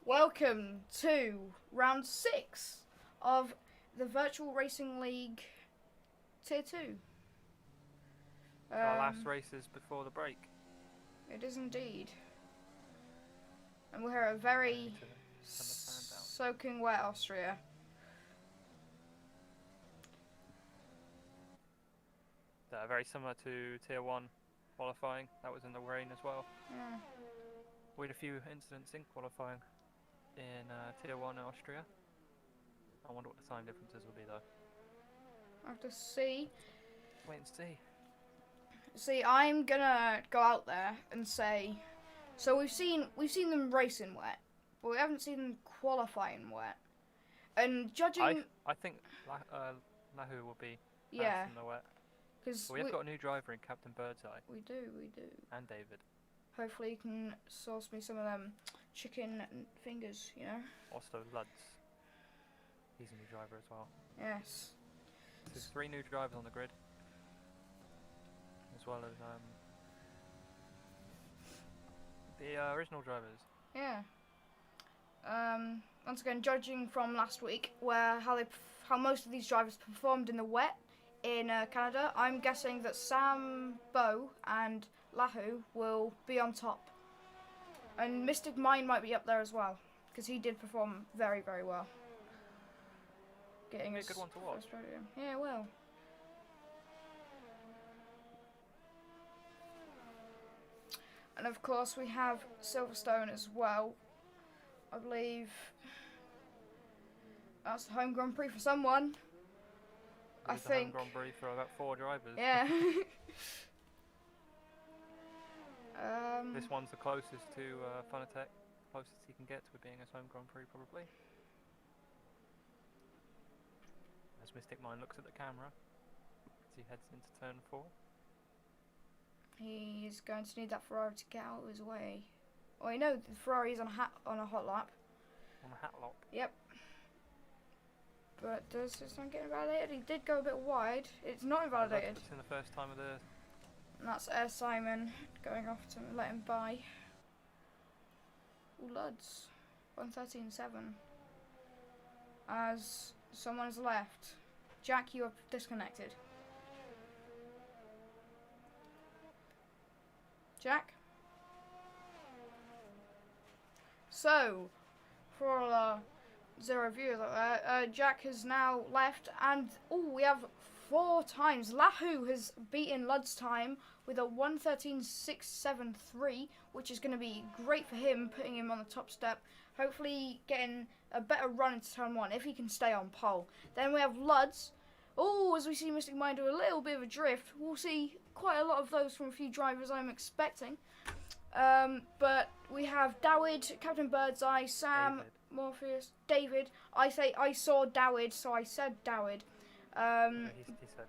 Welcome to round 6 of the Virtual Racing League Tier 2. Our last races before the break. It is indeed. And we're at a very soaking wet Austria. Very similar to Tier 1 qualifying. That was in the rain as well. Yeah. We had a few incidents in qualifying in Tier 1 in Austria. I wonder what the time differences will be though. I have to see. Wait and see. See, I'm gonna go out there and say, so we've seen them racing wet, but we haven't seen them qualifying wet. And judging, I think Lahu will be yeah, in the wet. because We've got a new driver in Captain Birdseye. We do. And David. Hopefully you can source me some of them chicken fingers, you know. Also Luds. He's a new driver as well. Yes. So there's 3 new drivers on the grid. As well as the original drivers. Yeah. Once again, judging from last week, how most of these drivers performed in the wet in Canada, I'm guessing that Sam, Bo, and Lahu will be on top, and Mystic Mind might be up there as well because he did perform very, very well. Getting a good one to watch. Yeah, well. And of course we have Silverstone as well. I believe that's the home Grand Prix for someone. I think. Home Grand Prix for about 4 drivers. Yeah. This one's the closest to Funatech, closest he can get to being his home Grand Prix probably. As Mystic Mind looks at the camera, as he heads into turn 4. He's going to need that Ferrari to get out of his way. Oh, you know the Ferrari's on a hot lap. On a hat lap. Yep. But does this one get invalidated? He did go a bit wide. It's not invalidated. It's in the first time of the. And that's Air Simon going off to let him by. Ooh, Luds. 113.7. As someone has left. Jack, you are disconnected. Jack? So, for all our 0 viewers out there, Jack has now left, and we have 4 times. Lahu has beaten Lud's time with a 113.673, which is going to be great for him, putting him on the top step. Hopefully getting a better run into turn 1 if he can stay on pole. Then we have Luds. As we see Mystic Mind do a little bit of a drift, we'll see quite a lot of those from a few drivers I'm expecting. But we have Dawid, Captain Birdseye, Sam, David. Morpheus, David. I saw Dawid, so I said Dawid. He said,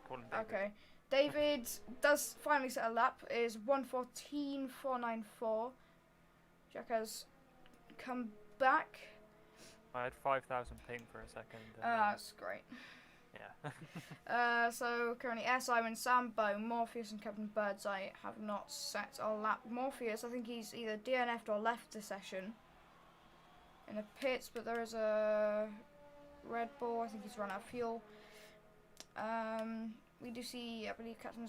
call him David. Okay. David does finally set a lap, is 114.494. Jack has come back. I had 5,000 ping for a second. That's great. Yeah. So currently Air Simon, Sambo, Morpheus and Captain Birdseye have not set a lap. Morpheus, I think he's either DNF'd or left the session in the pits, but there is a Red Bull. I think he's run out of fuel. We do see, I believe, Captain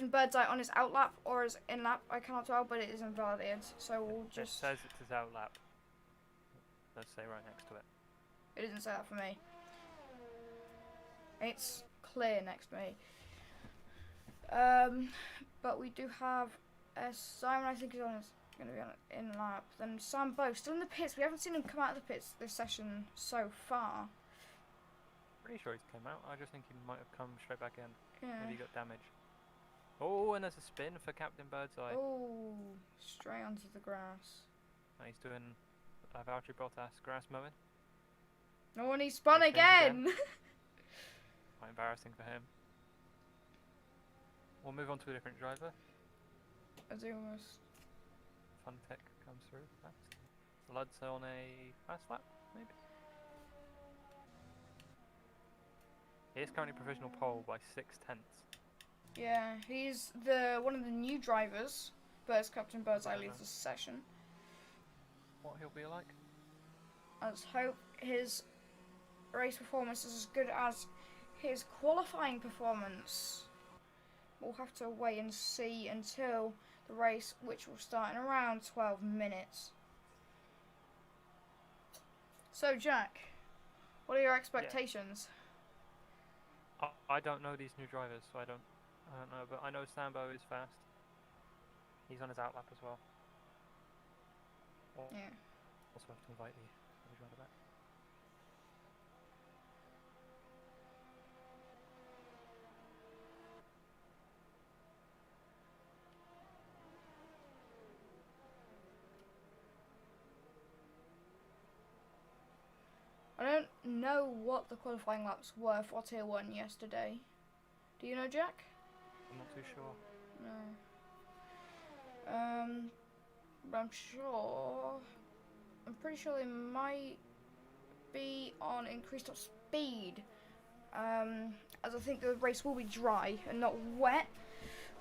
Birdseye on his out lap or his in lap. I cannot tell, but it is invalidated. So we'll just. It says it's his out lap. Let's say right next to it. It doesn't say that for me. It's clear next to me. But we do have Simon, I think, is going to be on in lap. Then Sambo still in the pits. We haven't seen him come out of the pits this session so far. Pretty sure he's come out. I just think he might have come straight back in. Yeah. Maybe he got damaged. Oh, and there's a spin for Captain Birdseye. Oh, straight onto the grass. He's doing Valtteri Bottas grass mowing. Oh, and he spun again. Quite embarrassing for him. We'll move on to a different driver. As almost. Funtech comes through next. Lud's on a fast lap, maybe. He is currently provisional pole by 6/10. Yeah, he's one of the new drivers, but as Captain Birdseye leads the session. what he'll be like. Let's hope his race performance is as good as his qualifying performance. We'll have to wait and see until the race, which will start in around 12 minutes. So, Jack, what are your expectations? I don't know these new drivers, so I don't know, but I know Sambo is fast. He's on his outlap as well. Yeah. Also have to invite the driver back. I don't know what the qualifying laps were for Tier 1 yesterday. Do you know, Jack? I'm not too sure. No. But I'm pretty sure they might be on increased top speed. As I think the race will be dry and not wet,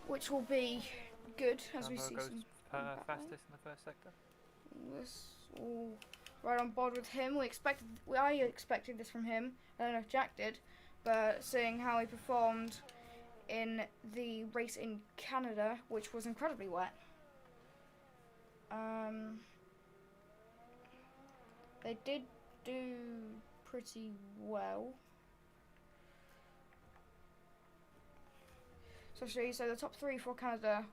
which will be good as we Sambo see goes some fastest in the first sector. This all right on board with him. I expected this from him. I don't know if Jack did, but seeing how he performed in the race in Canada, which was incredibly wet. They did do pretty well. So the top 3 for Canada,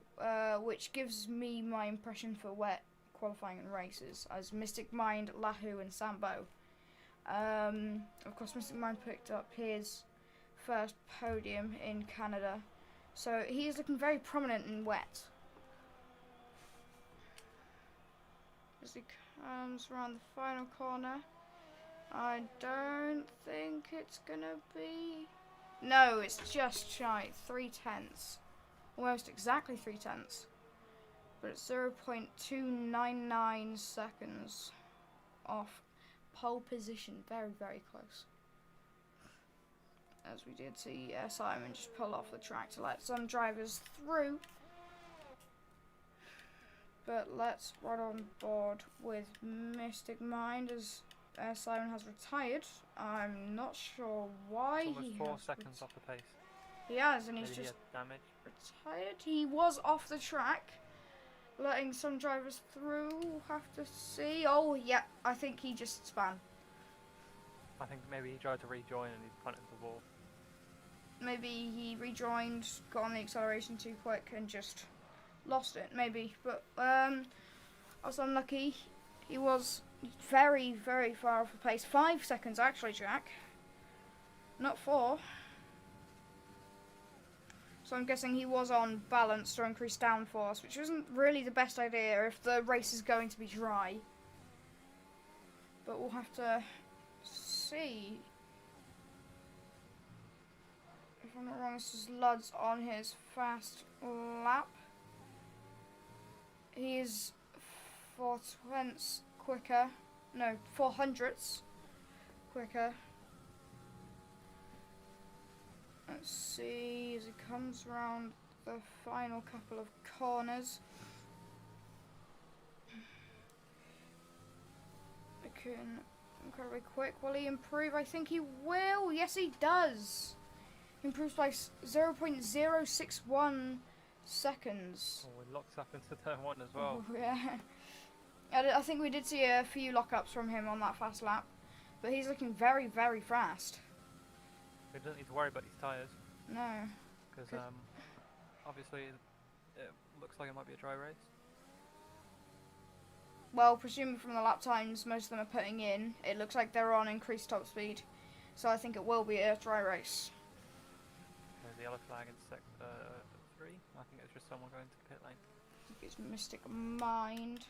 which gives me my impression for wet qualifying and races, as Mystic Mind, Lahu and Sambo. Of course, Mystic Mind picked up his first podium in Canada, so he is looking very prominent in wet. As he comes around the final corner, I don't think it's gonna be... No, it's just shy, 3/10. Almost exactly 3/10. But it's 0.299 seconds off pole position. Very, very close. As we did see Simon just pull off the track to let some drivers through. But let's ride on board with Mystic Mind as Simon has retired. I'm not sure why It's almost he 4 has seconds off the pace. He has, and he's Maybe he just had damage. retired. He was off the track, letting some drivers through. We'll have to see. Oh, yeah, I think he just spun. I think maybe he tried to rejoin and he punted into the wall. Maybe he rejoined, got on the acceleration too quick, and just lost it. Maybe, but I was unlucky. He was very, very far off the pace. 5 seconds, actually, Jack. Not 4. So I'm guessing he was on balance or increased downforce, which isn't really the best idea if the race is going to be dry. But we'll have to see. If I'm not wrong, this is Luds on his fast lap. He is 4/20 quicker. No, 400ths quicker. Let's see as he comes around the final couple of corners. Looking incredibly quick. Will he improve? I think he will. Yes, he does. He improves by 0.061 seconds. Oh, he locks up into turn 1 as well. Oh, yeah. I think we did see a few lockups from him on that fast lap, but he's looking very, very fast. He doesn't need to worry about these tyres. No. Because obviously it looks like it might be a dry race. Well, presuming from the lap times most of them are putting in, it looks like they're on increased top speed. So I think it will be a dry race. There's the yellow flag in sector 3. I think it's just someone going to the pit lane. I think it's Mystic Mind.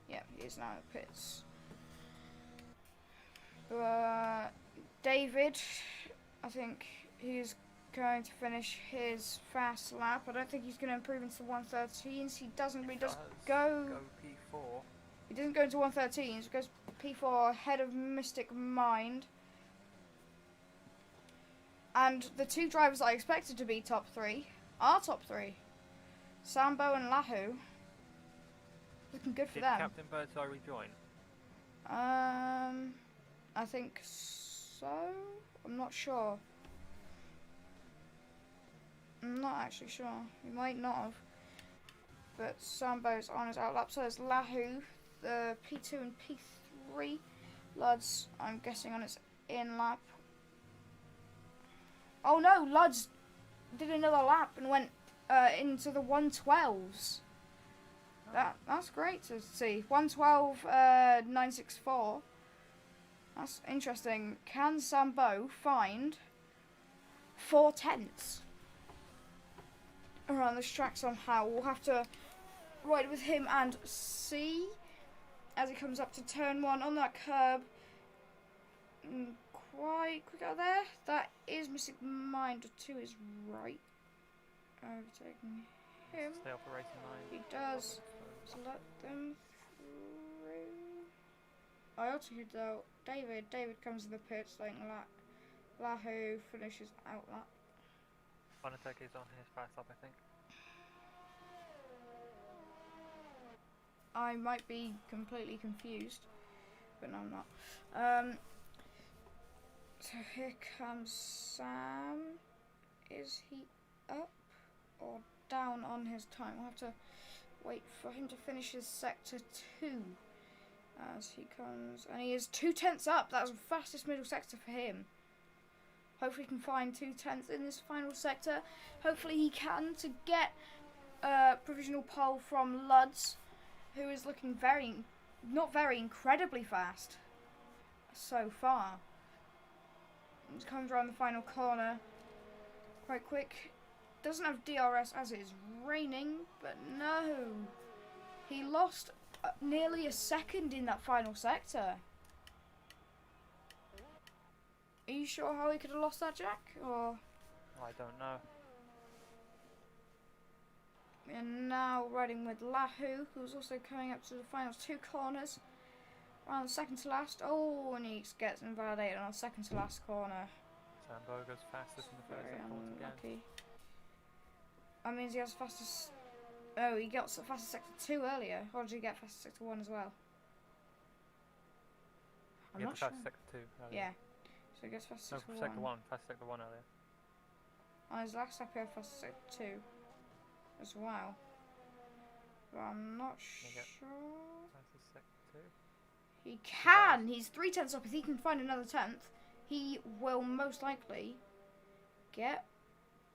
Yeah, he is now in the pits. David, I think he's going to finish his fast lap. I don't think he's going to improve into the 113s. He doesn't. He does go P4. He doesn't go into 113s. He goes P4 ahead of Mystic Mind. And the 2 drivers I expected to be top 3 are top 3. Sambo and Lahu. Looking good for Did them. Captain Birdseye rejoin? I think so. I'm not sure. I'm not actually sure. He might not have. But Sambo's on his outlap. So there's Lahu, the P2 and P3. Luds, I'm guessing, on its in lap. Oh no, Luds did another lap and went into the 112s. That's great to see. 112.964. That's interesting. Can Sambo find 4/10 around this track somehow? We'll have to ride with him and see as he comes up to turn 1 on that curb. Quite quick out there. That is Mystic Mind. 2 is right. Overtaking him. Stay off the racing line. He does. So let them through. I also heard out David. David comes in the pits like Lahu finishes out lap. Bonatec is on his fast lap, I think. I might be completely confused, but no, I'm not. So here comes Sam. Is he up or down on his time? We'll have to wait for him to finish his sector 2 as he comes, and he is 2/10 up. That was the fastest middle sector for him. Hopefully he can find 2/10 in this final sector. Hopefully he can to get a provisional pole from Luds, who is looking not very incredibly fast so far. He comes around the final corner quite quick. Doesn't have DRS as it is raining, but no. He lost nearly a second in that final sector. Are you sure how he could have lost that, Jack? Or I don't know. and now riding with Lahu, who's also coming up to the final 2 corners. Around second to last. Oh, and he gets invalidated on second to last corner. Sambo goes fastest in the first Very sector once again. unlucky. That means he has fastest. Oh, he got fastest sector 2 earlier. Or did he get fastest sector 1 as well? I'm Yeah, not the sure. fastest sector 2 earlier. Yeah. So he gets fastest No, sector 1. sector 1. Fastest sector 1 earlier. On his last lap, he had fastest sector 2 as well. But I'm not Okay. sure. Fastest sector 2. He can! He's 3/10 up. If he can find another 10th, he will most likely get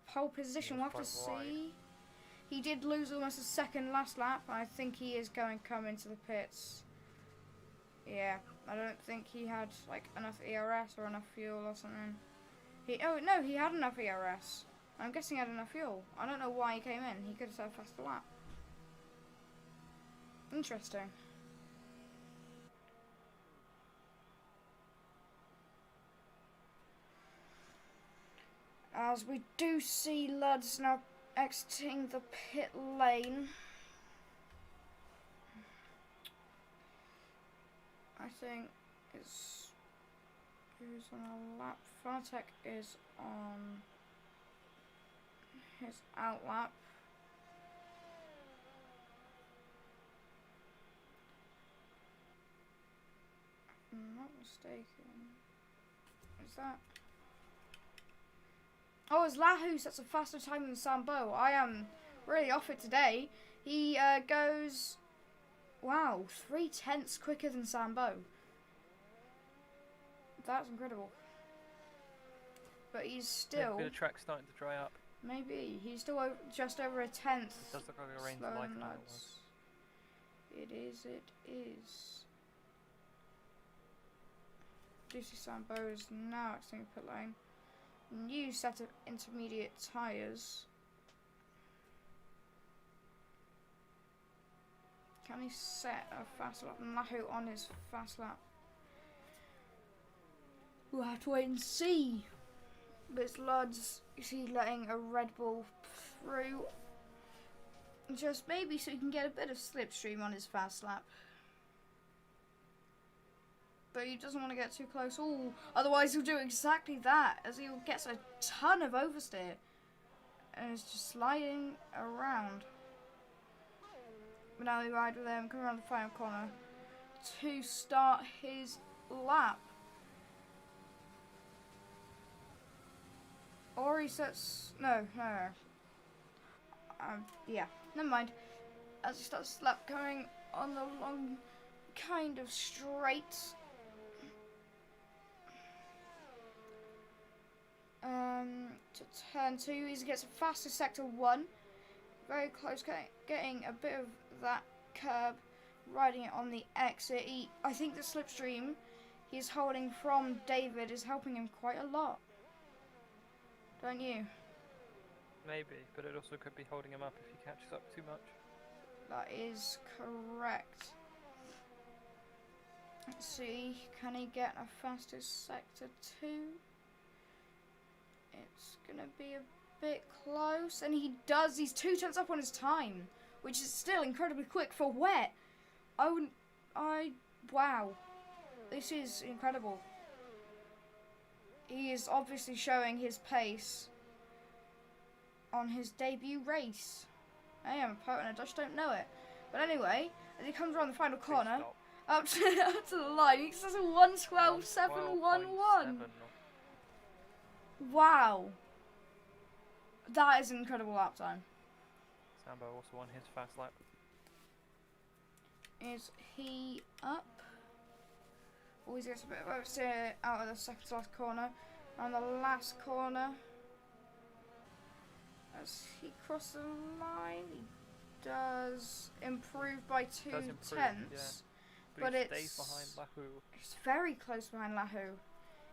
pole position. We'll have to Quite wide. see. He did lose almost a second last lap. I think he is going to come into the pits. Yeah, I don't think he had like enough ERS or enough fuel or something. Oh no, he had enough ERS. I'm guessing he had enough fuel. I don't know why he came in. He could have had a faster lap. Interesting. As we do see Luds now exiting the pit lane. I think it's who's on a lap. Bonatec is on his out lap. If I'm not mistaken. Is that? Oh, it's Lahu sets a faster time than Sambo. I am really off it today. He goes, wow, 3/10 quicker than Sambo. That's incredible. But he's still. Maybe the track's starting to dry up. Maybe he's still just over a 10th. It does look like it rains slower like than it was. Luds. It is. It is. Juicy Sambo is now exiting the pit lane. New set of intermediate tyres. Can he set a fast lap? Lahu on his fast lap. We'll have to wait and see. But it's Luds, you see, letting a Red Bull through. Just maybe so he can get a bit of slipstream on his fast lap. But he doesn't want to get too close. Ooh, otherwise he'll do exactly that, as he gets a ton of oversteer. And it's just sliding around. But now we ride with him, come around the final corner to start his lap. Or he sets... No. Yeah, never mind. As he starts his lap going on the long kind of straight. To turn 2, he gets a faster sector 1. Very close, getting a bit of that curb, riding it on the exit. I think the slipstream he's holding from David is helping him quite a lot. Don't you? Maybe, but it also could be holding him up if he catches up too much. That is correct. Let's see, can he get a fastest sector 2? It's gonna be a bit close, and he does. He's 2 tenths up on his time, which is still incredibly quick for wet. Wow, this is incredible. He is obviously showing his pace on his debut race. I am a poet and I just don't know it. But anyway, as he comes around the final corner, up to the line, he says a 1:12.711. Wow. That is an incredible lap time. Sambo also won his fast lap. Is he up? Always gets a bit of oversteer out of the second to last corner. And the last corner, as he crosses the line, he does improve by 2 tenths. Yeah. But he stays behind Lahu. It's very close behind Lahu.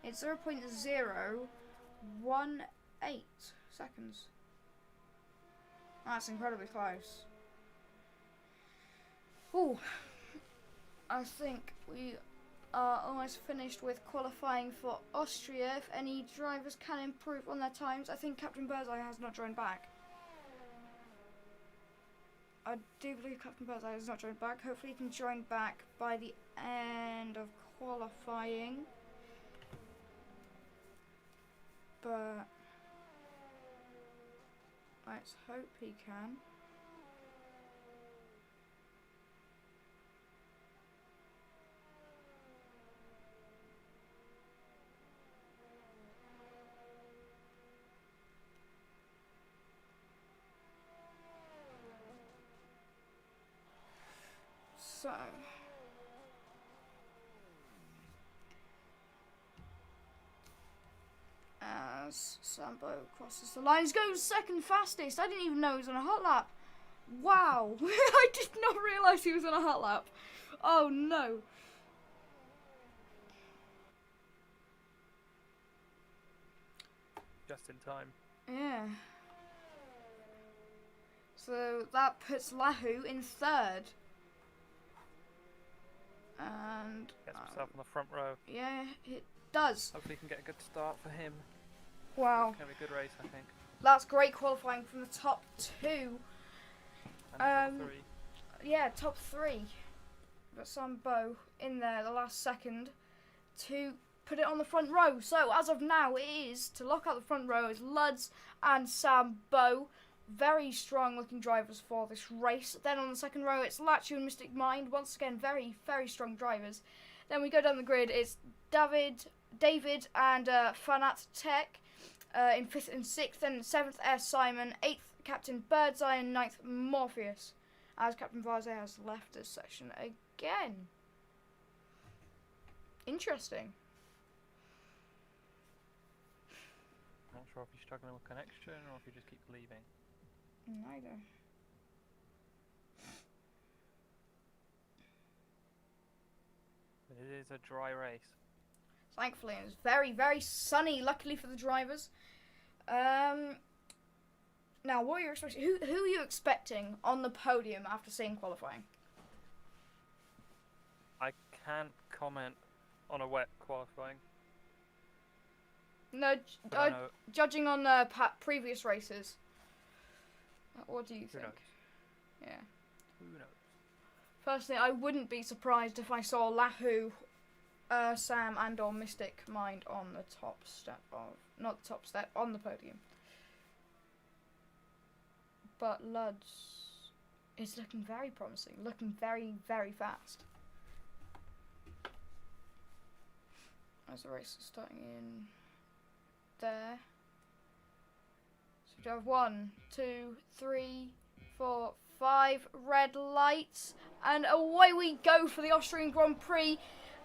It's 0.018 seconds. That's incredibly close. Ooh, I think we are almost finished with qualifying for Austria. If any drivers can improve on their times, I think Captain Birdseye has not joined back. I do believe Captain Birdseye has not joined back. Hopefully he can join back by the end of qualifying. But let's hope he can. So, as Sambo crosses the line, he's going second fastest. I didn't even know he was on a hot lap. Wow, I did not realise he was on a hot lap. Oh no. Just in time. Yeah. So that puts Lahu in third. And gets himself on the front row. Yeah, it does. Hopefully he can get a good start for him. Wow. It's going to be a good race, I think. That's great qualifying from the top 2. And top 3. Yeah, top 3. But Sambo in there the last second to put it on the front row. So as of now, it is to lock out the front row is Luds and Sambo. Very strong looking drivers for this race. Then on the second row, it's Lachu and Mystic Mind. Once again, very, very strong drivers. Then we go down the grid. It's David and Fanat Tech in 5th and 6th. Then 7th, S. Simon. 8th, Captain Birdseye. And 9th, Morpheus. As Captain Birdseye has left this section again. Interesting. Not sure if he's struggling with connection or if he just keeps leaving. Neither. But it is a dry race. Thankfully, it's very, very sunny, luckily for the drivers. Now, what are you expecting? Who are you expecting on the podium after seeing qualifying? I can't comment on a wet qualifying. No, judging on previous races. What do you think? Who knows? Yeah. Who knows? Personally, I wouldn't be surprised if I saw Lahu, Sam, and or Mystic Mind on the top step of, not the top step, on the podium. But Luds is looking very promising, looking very, very fast. As the race is starting in there. So we have 1, 2, 3, 4, 5 red lights, and away we go for the Austrian Grand Prix.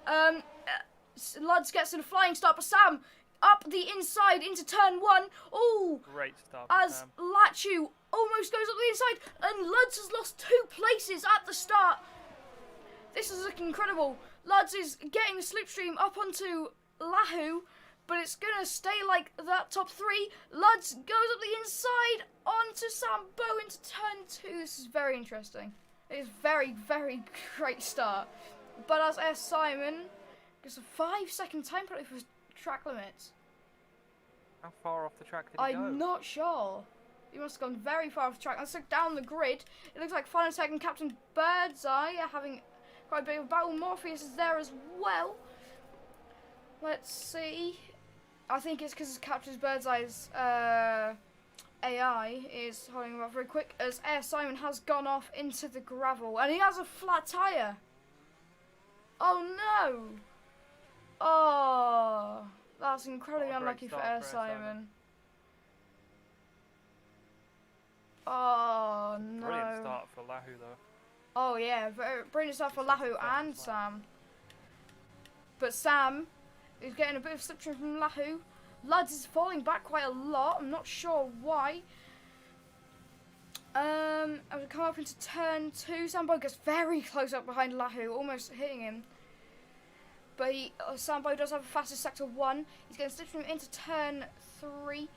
Luds gets in a flying start, but Sam up the inside into turn 1. Oh, Great start. as Lachu almost goes up the inside, and Luds has lost 2 places at the start. This is looking incredible. Luds is getting the slipstream up onto Lahu, but it's going to stay like that top 3. Luds goes up the inside onto Sambo into turn 2. This is very interesting. It is very, very great start. But as S. Simon gets a 5-second time penalty for track limits. How far off the track did he go? I'm not sure. He must have gone very far off the track. Let's look down the grid. It looks like final second Captain Birdseye are having quite a bit of a battle. Morpheus is there as well. Let's see. I think it's because Captain Birdseye's AI is holding him up very quick, as Air Simon has gone off into the gravel, and he has a flat tyre. Oh no! Oh, that's incredibly unlucky for Air Simon. Oh no! Brilliant start for Lahu though. Oh yeah, brilliant start for Lahu and Sam. But Sam is getting a bit of slipstream from Lahu. Luds is falling back quite a lot. I'm not sure why. As we come up into turn 2, Sambo gets very close up behind Lahu, almost hitting him. But Sambo does have a fastest sector 1. He's getting slipstream into turn 3.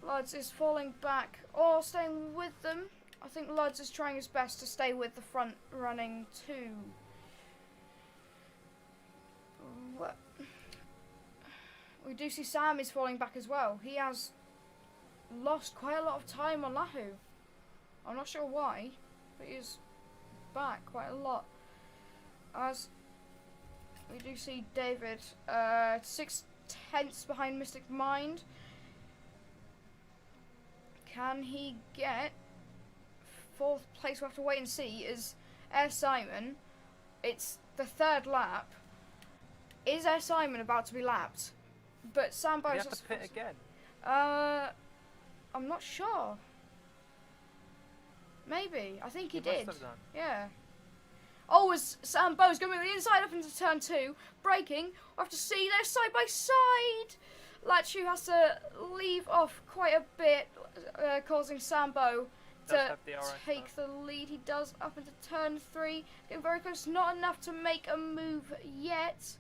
Luds is falling back or staying with them. I think Luds is trying his best to stay with the front running 2. What? We do see Sam is falling back as well. He has lost quite a lot of time on Lahu. I'm not sure why, but he is back quite a lot. As we do see David 6/10 behind Mystic Mind. Can he get 4th place? We'll have to wait and see. Is Air Simon? It's the 3rd lap. Is Air Simon about to be lapped? But Sambo Did he have to pit again? I'm not sure. Maybe. I think he did. Must have done. Yeah. Oh, as Sambo's going to the inside up into turn 2, braking. We'll have to see they're side by side. Lachu has to leave off quite a bit, causing Sambo to take the lead. He does up into turn 3, getting very close. Not enough to make a move yet,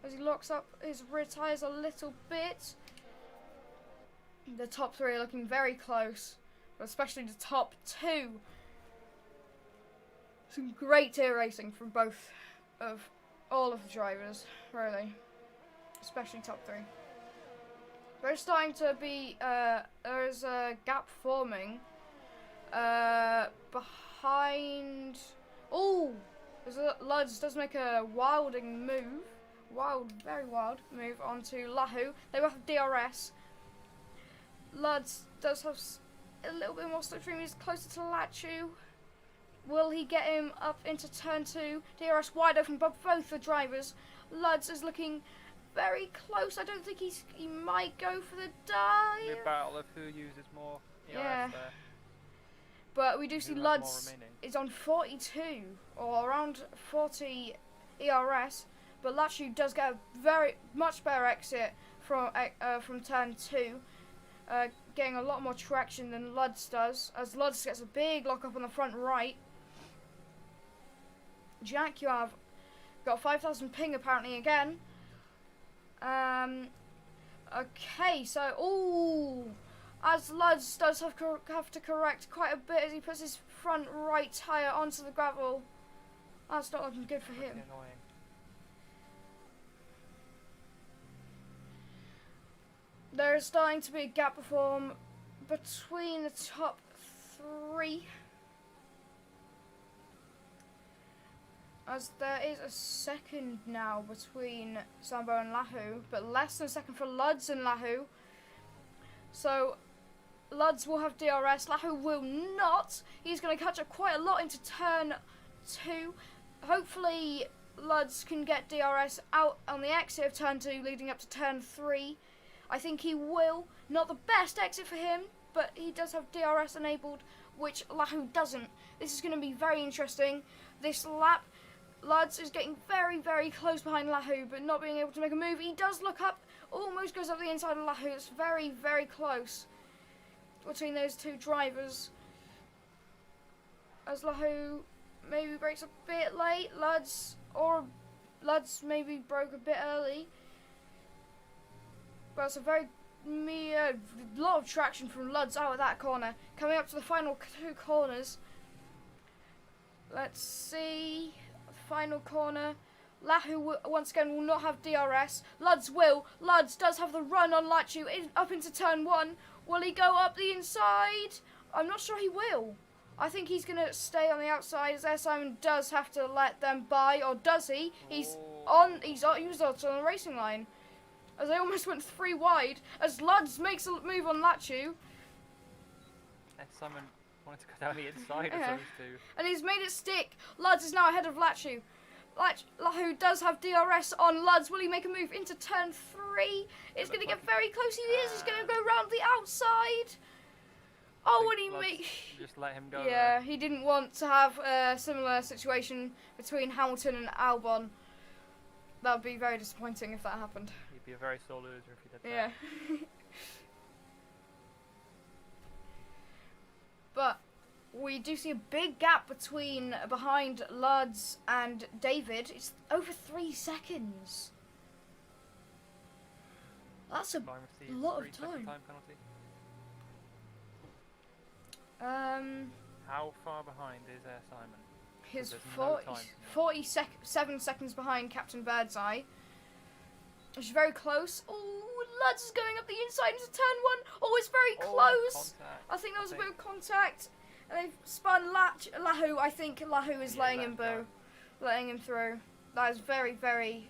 as he locks up his rear tyres a little bit. The top 3 are looking very close, but especially the top 2. Some great tier racing from all of the drivers, really. Especially top 3. There's starting to be, there is a gap forming behind. Oh, Luds does make a very wild move onto Lahu. They both have DRS. Luds does have a little bit more slipstream. He's closer to Lachu. Will he get him up into turn 2? DRS wide open by both the drivers. Luds is looking very close. I don't think he might go for the dive. A battle of who uses more ERS there. But we do see Luds is on 42 or around 40 ERS. But Lachu does get a very much better exit from turn 2, getting a lot more traction than Luds does, as Luds gets a big lock up on the front right. Jack, you have got 5,000 ping apparently again. Okay, so as Luds does have to correct quite a bit as he puts his front right tyre onto the gravel. That's not looking good for him. Annoying. There is starting to be a gap form between the top 3. As there is a second now between Sambo and Lahu, but less than a second for Luds and Lahu. So Luds will have DRS, Lahu will not. He's going to catch up quite a lot into turn 2. Hopefully Luds can get DRS out on the exit of turn 2 leading up to turn 3. I think he will. Not the best exit for him, but he does have DRS enabled, which Lahu doesn't. This is going to be very interesting. This lap, Luds is getting very, very close behind Lahu, but not being able to make a move. He does look up, almost goes up the inside of Lahu. It's very, very close between those two drivers. As Lahu maybe breaks a bit late, Luds maybe broke a bit early. But it's a very lot of traction from Luds out of that corner. Coming up to the final 2 corners. Let's see. Final corner. Lahu once again will not have DRS. Luds will. Luds does have the run on Lachu up into turn 1. Will he go up the inside? I'm not sure he will. I think he's going to stay on the outside, as Simon does have to let them by, or does he? He was on the racing line. As they almost went 3 wide, as Luds makes a move on Lachu. Simon wanted to go down the inside of those two. And he's made it stick. Luds is now ahead of Lachu. Lahu does have DRS on Luds. Will he make a move into turn 3? It's going to get very close. He is. He's going to go round the outside. Oh, and he just let him go. Yeah, he didn't want to have a similar situation between Hamilton and Albon. That would be very disappointing if that happened. He'd be a very sore loser if he did that. Yeah. But we do see a big gap behind Luds and David. It's over 3 seconds. That's a lot of time. Penalty. How far behind is Simon? He's 47 seconds behind Captain Birdseye. Which is very close. Oh, Luds is going up the inside into turn 1. Oh, it's very close. Contact, I think that was a bit of contact. And they've spun Lahu. I think Lahu is letting him through. That is very, very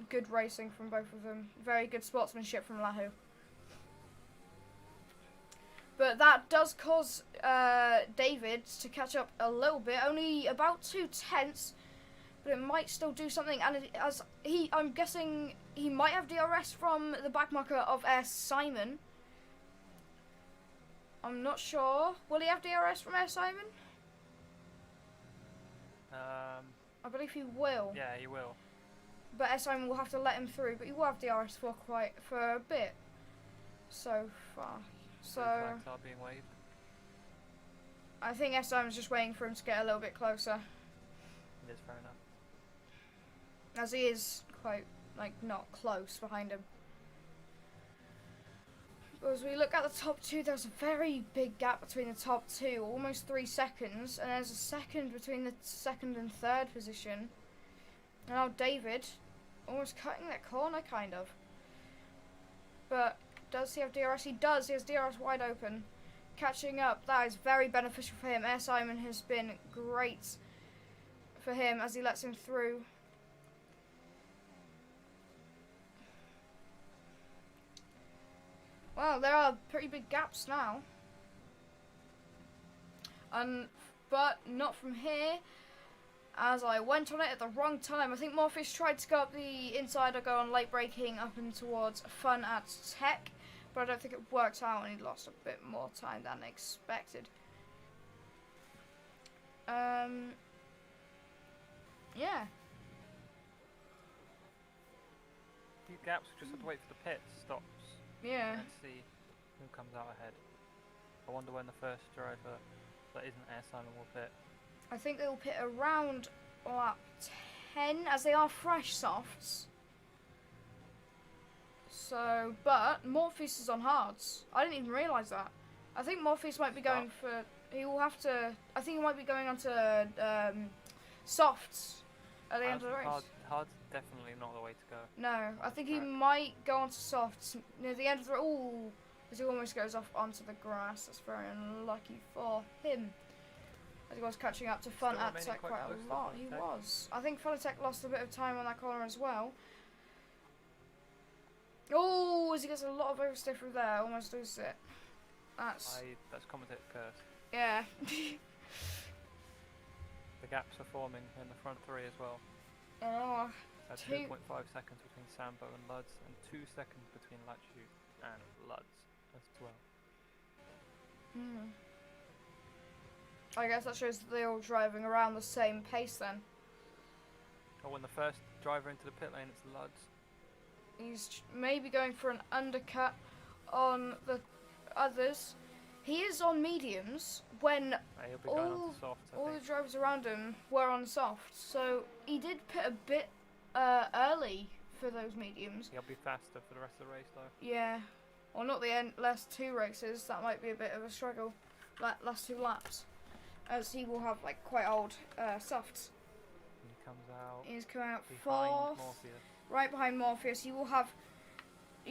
good racing from both of them. Very good sportsmanship from Lahu. But that does cause David to catch up a little bit, only about 2 tenths, but it might still do something. And I'm guessing he might have DRS from the backmarker of Simon. I'm not sure. Will he have DRS from Simon? I believe he will. Yeah, he will. But Simon will have to let him through, but he will have DRS for a bit so far. So flags are being waved. I think Simon's just waiting for him to get a little bit closer. It is fair enough. As he is quite, not close behind him. But as we look at the top 2, there's a very big gap between the top 2, almost 3 seconds, and there's a second between the 2nd and 3rd position. And now David, almost cutting that corner, kind of. But does he have DRS? He does. He has DRS wide open. Catching up. That is very beneficial for him. Simon has been great for him as he lets him through. Well, there are pretty big gaps now. But not from here, as I went on it at the wrong time. I think Morpheus tried to go up the inside or go on late braking up and towards Fun at Tech, but I don't think it worked out and he lost a bit more time than expected. Yeah. Few gaps, we just have to wait for the pit stops. Yeah. And see who comes out ahead. I wonder when the first driver that isn't Simon will pit. I think they'll pit around lap 10 as they are fresh softs. So, but Morpheus is on hards. I didn't even realise that. I think Morpheus might be going for. He will have to. I think he might be going on to softs at the end of the race. Hard's definitely not the way to go. No, I think he might go on to softs near the end of the. Ooh, as he almost goes off onto the grass. That's very unlucky for him. As he was catching up to Fun at Tech quite a lot. He was. I think Fun at Tech lost a bit of time on that corner as well. Oh, as he gets a lot of oversteer through there, almost loses it. That's commentator curse. Yeah. The gaps are forming in the front three as well. Oh, That's two. 2.5 seconds between Sambo and Luds, and 2 seconds between Lachu and Luds as well. I guess that shows that they're all driving around the same pace then. Oh, when the first driver into the pit lane, it's Luds. He's maybe going for an undercut on the others. He is on mediums when He'll be going on to softs, I all the think. drivers around him were on soft. So he did pit a bit early for those mediums. He'll be faster for the rest of the race though. Yeah. Well, not the last two races. That might be a bit of a struggle. Last two laps. As he will have like quite old softs. He comes out He's come out behind fourth. Morpheus. Right behind Morpheus. He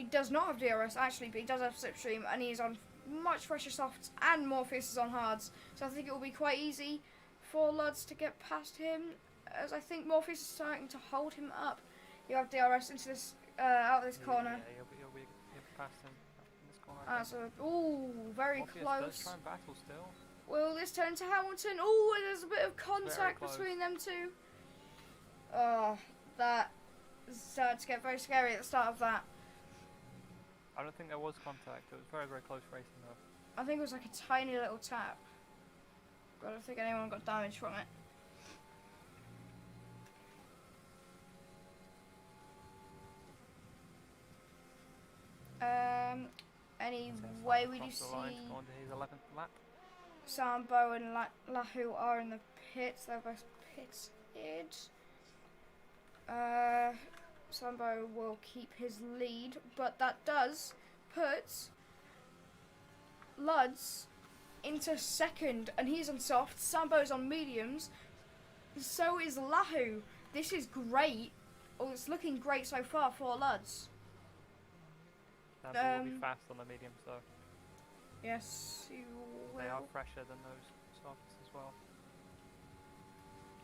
does not have DRS actually, but he does have slipstream, and he's on much fresher softs, and Morpheus is on hards. So I think it will be quite easy for Luds to get past him, as I think Morpheus is starting to hold him up. You have DRS into this out of this corner. Yeah, he'll be past him in this corner. Very Morpheus close. does try and battle still. Will this turn to Hamilton? Oh, there's a bit of contact between them two. Oh, that started to get very scary at the start of that. I don't think there was contact. It was very, very close racing though. I think it was like a tiny little tap. But I don't think anyone got damage from it. Any way would you see On to his 11th lap. Sambo and Lahu are in the pits? They're both pitted. Sambo will keep his lead, but that does put Luds into second, and he's on soft. Sambo's on mediums. So is Lahu. This is great. Oh, it's looking great so far for Luds. Sambo will be fast on the mediums though. Yes, you will. They are fresher than those softs as well.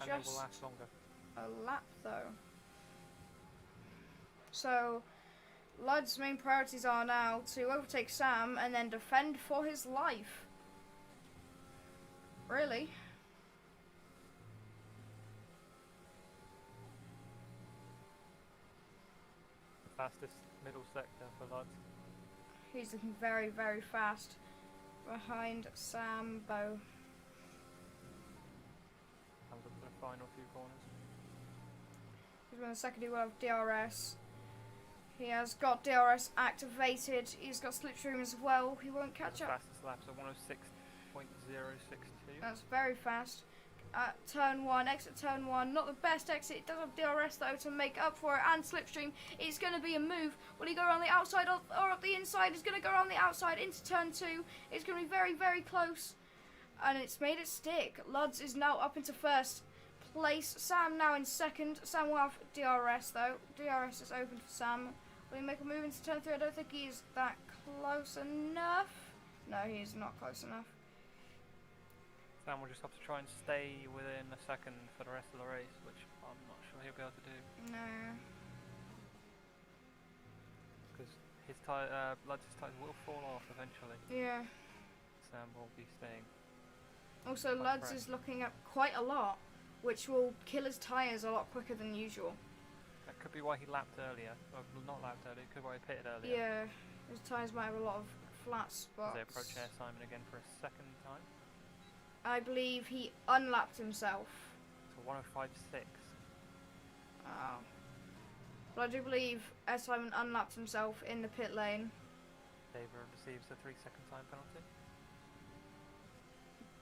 And they will last longer. A lap though. So, Lud's main priorities are now to overtake Sam and then defend for his life. Really? The fastest middle sector for Luds. He's looking very, very fast behind Sambo. Comes up to the final few corners. He's in the second, he will have DRS. He has got DRS activated. He's got slipstream as well. He won't catch up. Fastest laps at 106.062. That's very fast. Turn 1, exit turn 1. Not the best exit. It does have DRS though to make up for it. And slipstream. It's going to be a move. Will he go around the outside or up the inside? He's going to go around the outside into turn 2. It's going to be very, very close. And it's made it stick. Luds is now up into first place. Sam now in second. Sam will have DRS though. DRS is open for Sam. Will he make a move into turn 3? I don't think he's that close enough. No, he's not close enough. Sam will just have to try and stay within a second for the rest of the race, which I'm not sure he'll be able to do. No. Because his Luds' tyres will fall off eventually. Yeah. Sam will be staying. Also, Luds is looking at quite a lot, which will kill his tyres a lot quicker than usual. That could be why he lapped earlier. Well, not lapped earlier, could be why he pitted earlier. Yeah, his tyres might have a lot of flat As spots. they approach Air Simon again for a second time. I believe he unlapped himself. So 105.6. Oh. But I do believe Simon unlapped himself in the pit lane. David receives a 3-second time penalty.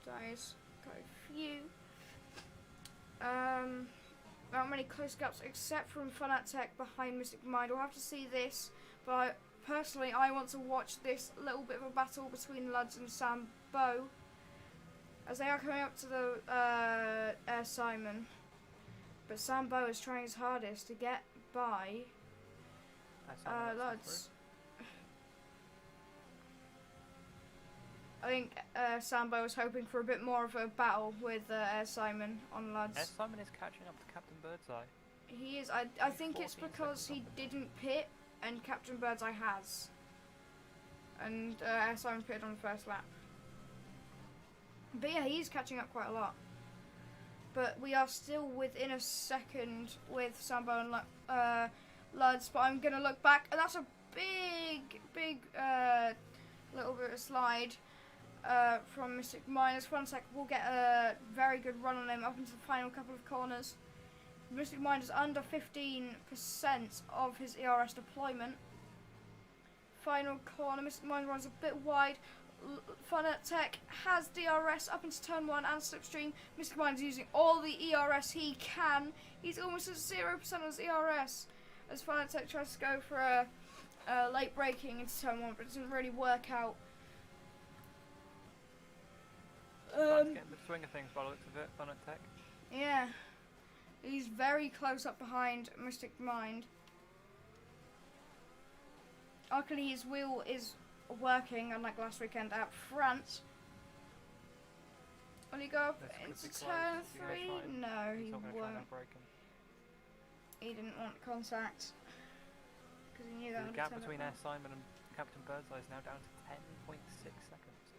Dies. Got a few. Not many close gaps except from Funat behind Mystic Mind. We'll have to see this, but personally I want to watch this little bit of a battle between Luds and Sambo as they are coming up to the Air Simon. But Sambo is trying his hardest to get by Luds. I think Sambo was hoping for a bit more of a battle with Air Simon on Luds. Air Simon is catching up to Captain Birdseye. He is. I think it's because he didn't pit and Captain Birdseye has. And Air Simon pitted on the first lap. But yeah, he's catching up quite a lot. but we are still within a second with Sambo and Luds. But I'm going to look back, and that's a big little bit of slide from Mystic Minus. Funnatech will get a very good run on him up into the final couple of corners. Mystic Mind is under 15% of his ERS deployment. Final corner, Mystic Mind runs a bit wide. Funnatech has DRS up into turn 1 and slipstream. Mystic Mind is using all the ERS he can. He's almost at 0% of his ERS as Funnatech tries to go for a late braking into turn 1, but it doesn't really work out. Getting the swing of things by the looks of it, Funnatech. Yeah. He's very close up behind Mystic Mind. Luckily his wheel is working, unlike last weekend at France. Will he go up into turn 3? No, he won't. He didn't want contact. Because he knew that The gap between Air Simon and Captain Birdseye is now down to 10.6 seconds.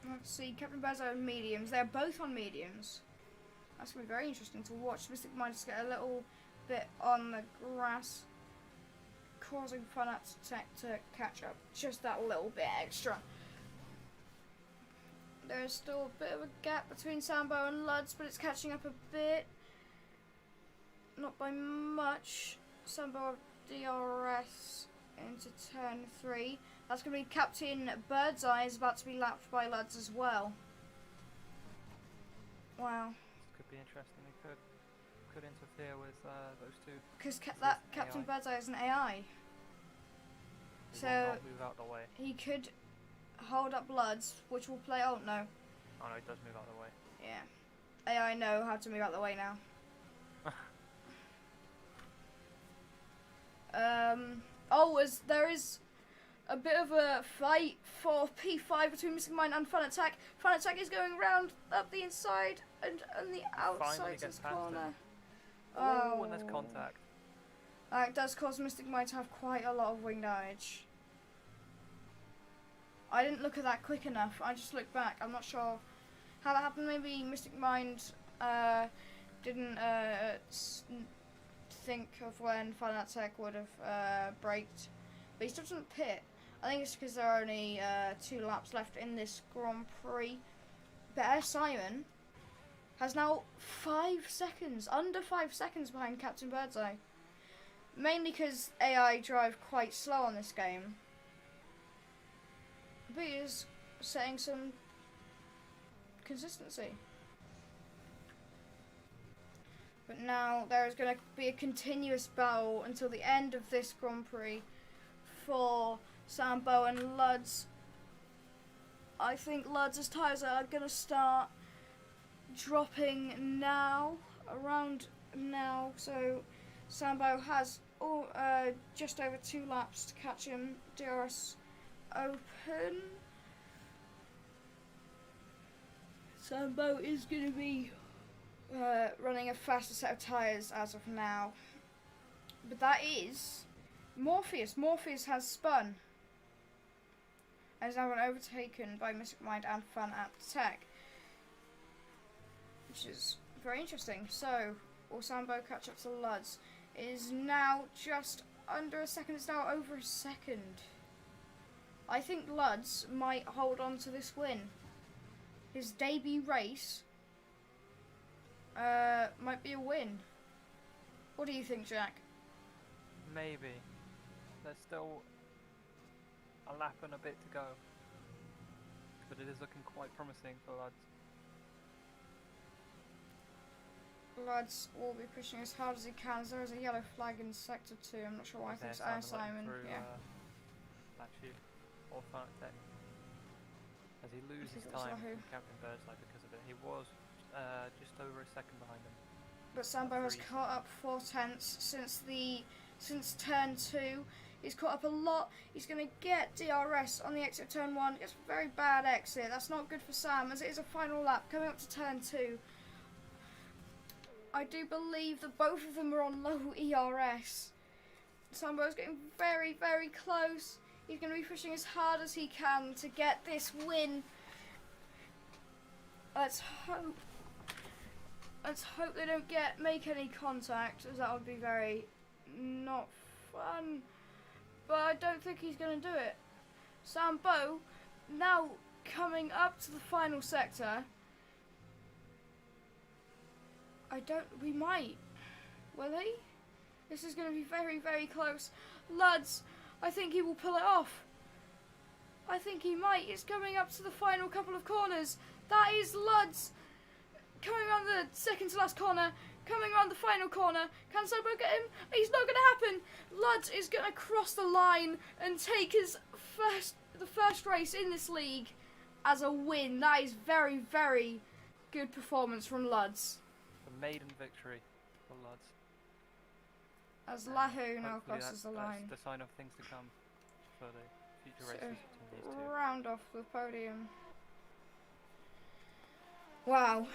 Let's see, Captain Birdseye on mediums. They're both on mediums. That's going to be very interesting to watch. Mystic Mind just get a little bit on the grass, causing Funnatech to catch up just that little bit extra. There's still a bit of a gap between Sambo and Luds, but it's catching up a bit. Not by much. Sambo DRS into turn 3. That's going to be Captain Birdseye is about to be lapped by Luds as well. Wow. Could be interesting. He could interfere with those two. Because Captain Birdseye is an AI. He will not move out the way. He could hold up Luds, which will play. Oh no. Oh no, he does move out the way. Yeah. AI know how to move out the way now. There is a bit of a fight for P5 between Mystic Mind and Funnatech. Funnatech is going round up the inside and on the outside of this corner. Oh, and there's contact. It does cause Mystic Mind to have quite a lot of wing damage. I didn't look at that quick enough. I just looked back. I'm not sure how that happened. Maybe Mystic Mind didn't think of when Funnatech would have braked. But he still doesn't pit. I think it's because there are only 2 laps left in this Grand Prix. But Air Simon has now 5 seconds, under 5 seconds behind Captain Birdseye. Mainly because AI drive quite slow on this game. But he is setting some consistency. But now there is going to be a continuous battle until the end of this Grand Prix for Sambo and Luds. I think Luds' tyres are going to start dropping now, around now. So Sambo has just over 2 laps to catch him. DRS open. Sambo is going to be running a faster set of tyres as of now. But that is Morpheus. Morpheus has spun and is now been overtaken by Mystic Mind and Funnatech, which is very interesting. So, will Sambo catch up to Luds? It is now just under a second. It's now over a second. I think Luds might hold on to this win. His debut race might be a win. What do you think, Jack? Maybe. There's still a lap and a bit to go, but it is looking quite promising for Luds. Luds will be pushing as hard as he can. There is a yellow flag in sector 2. I'm not sure why. I think it's Air Simon. Yeah. Actually, or Funnatech. As he loses time from Captain Birdseye because of it. He was just over a second behind him. But Sambo has caught up 4/10 since turn 2. He's caught up a lot. He's going to get DRS on the exit of turn 1. It's a very bad exit. That's not good for Sam, as it is a final lap coming up to turn 2. I do believe that both of them are on low ERS. Sambo's getting very, very close. He's going to be pushing as hard as he can to get this win. Let's hope Let's hope they don't make any contact, as that would be very not fun. But I don't think he's going to do it. Sambo now coming up to the final sector. We might. Will he? This is going to be very, very close. Luds, I think he will pull it off. I think he might. It's coming up to the final couple of corners. That is Luds coming around the second to last corner. Coming around the final corner. Can Sobo get him? He's not going to happen. Luds is going to cross the line and take the first race in this league as a win. That is very, very good performance from Luds. The maiden victory for Luds. As Lahu now Hopefully crosses the line. That's the sign of things to come for the future races between these two. Round off the podium. Wow.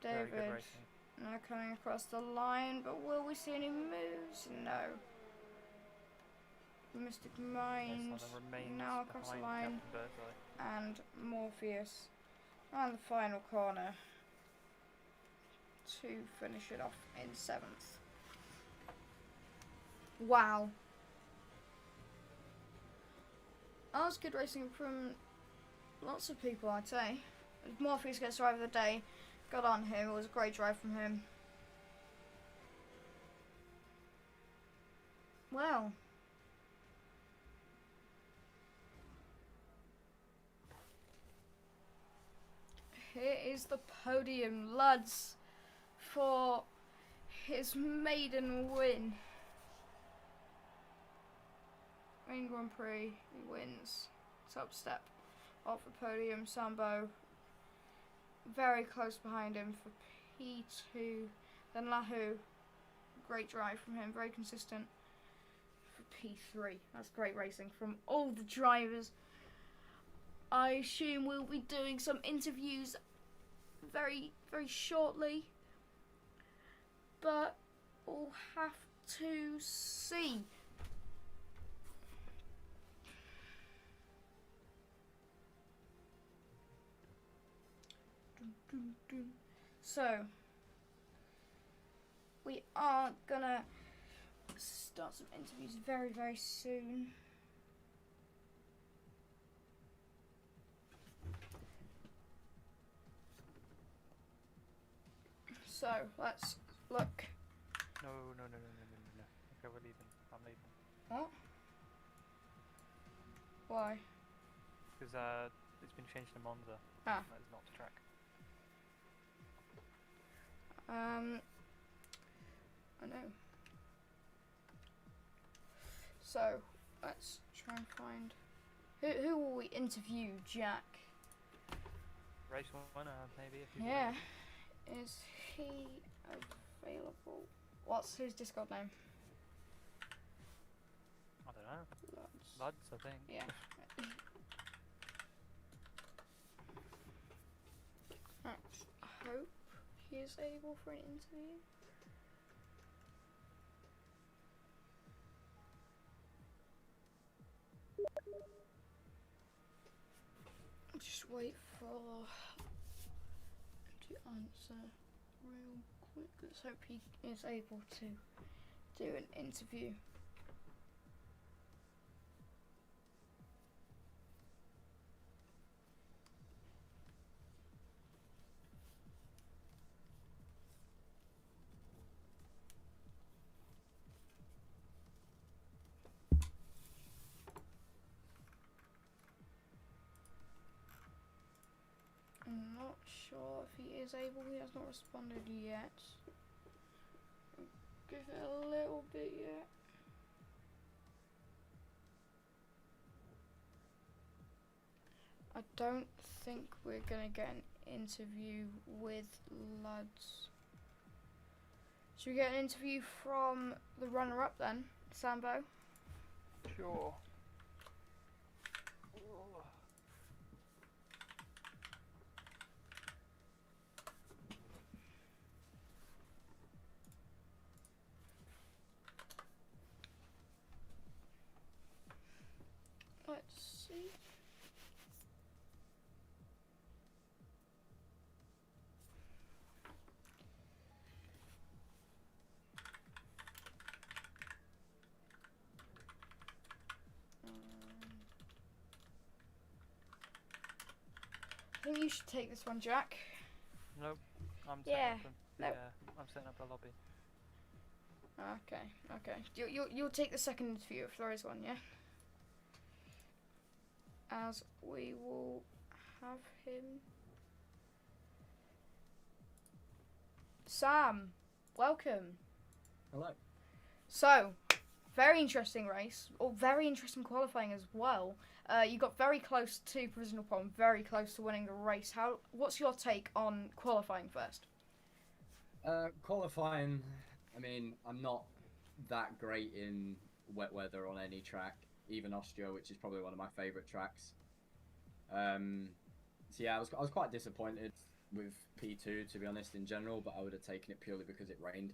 Very good David racing. now coming across the line, but will we see any moves? No. Mystic Mind now across the line, and Morpheus on the final corner to finish it off in 7th. Wow. That was good racing from lots of people, I'd say. Morpheus gets drive of the day. Got on him. It was a great drive from him. Well. Here is the podium. Luds for his maiden win. In Grand Prix, he wins. Top step off the podium. Sambo very close behind him for P2. Then Lahu, great drive from him, very consistent for P3. That's great racing from all the drivers. I assume we'll be doing some interviews very, very shortly, but we'll have to see. So, we are gonna start some interviews very, very soon. So, let's look. No. Okay, we're leaving. I'm leaving. What? Why? Because it's been changed to Monza. Ah. That is not the track. I know. So, let's try and find... Who will we interview, Jack? Race winner, maybe, if you Yeah. Is he available? What's his Discord name? I don't know. Luds. Luds, I think. Yeah. Let's hope he is able for an interview. Just wait for to answer real quick. Let's hope he is able to do an interview. I'm not sure if he is able. He has not responded yet. Give it a little bit yet. I don't think we're gonna get an interview with Luds. Should we get an interview from the runner-up then, Sambo? Sure. Let's see. think you should take this one, Jack. Nope. I'm Yeah. setting up Nope. I'm setting up a lobby. Okay. You'll take the second interview if there is one, yeah? As we will have him. Sam, welcome. Hello. So, very interesting race, or very interesting qualifying as well. You got very close to provisional pole, and very close to winning the race. What's your take on qualifying first? Qualifying, I mean, I'm not that great in wet weather on any track, even Austria, which is probably one of my favourite tracks. So yeah, I was quite disappointed with P2, to be honest, in general, but I would have taken it purely because it rained.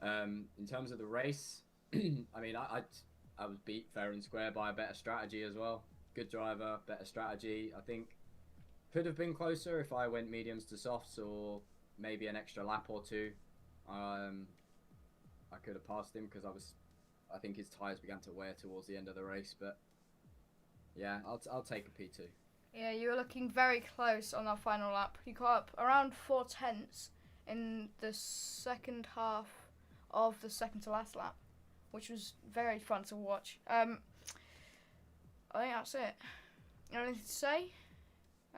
In terms of the race, I mean, I was beat fair and square by a better strategy as well. Good driver, better strategy. I think could have been closer if I went mediums to softs or maybe an extra lap or two. I could have passed him because I think his tyres began to wear towards the end of the race. But yeah, I'll take a P2. Yeah, you were looking very close on that final lap. You got up around 4/10 in the second half of the second to last lap, which was very fun to watch. I think that's it. You have anything to say?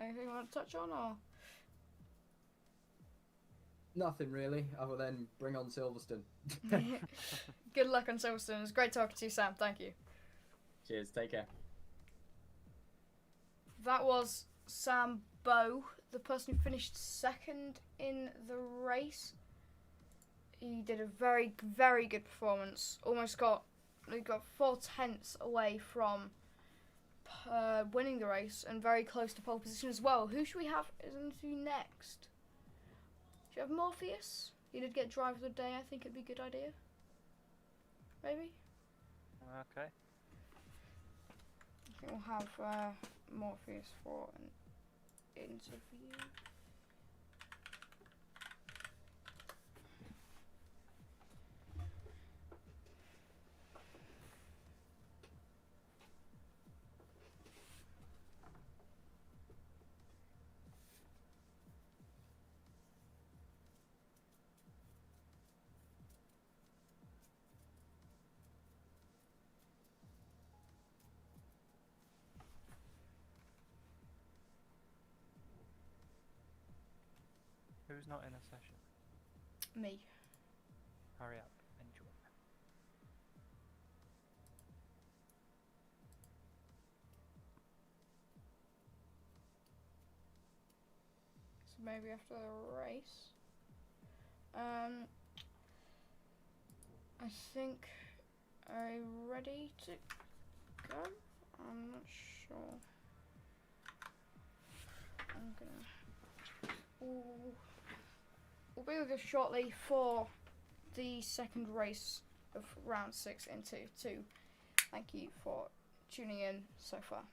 Anything you want to touch on, or? Nothing really, other than bring on Silverstone. Good luck on Silverstone. It was great talking to you, Sam. Thank you. Cheers, take care. That was Sam Bowe, the person who finished second in the race. He did a very, very good performance. He got 4/10 away from winning the race and very close to pole position as well. Who should we have as into next? Should we have Morpheus? He did get driver of the day. I think it'd be a good idea. Maybe. Okay. I think we'll have Morpheus for an interview. Who's not in a session? Me. Hurry up. Enjoy. So maybe after the race. I think I'm ready to go. I'm not sure. We'll be with you shortly for the second race of round 6 into 2. Thank you for tuning in so far.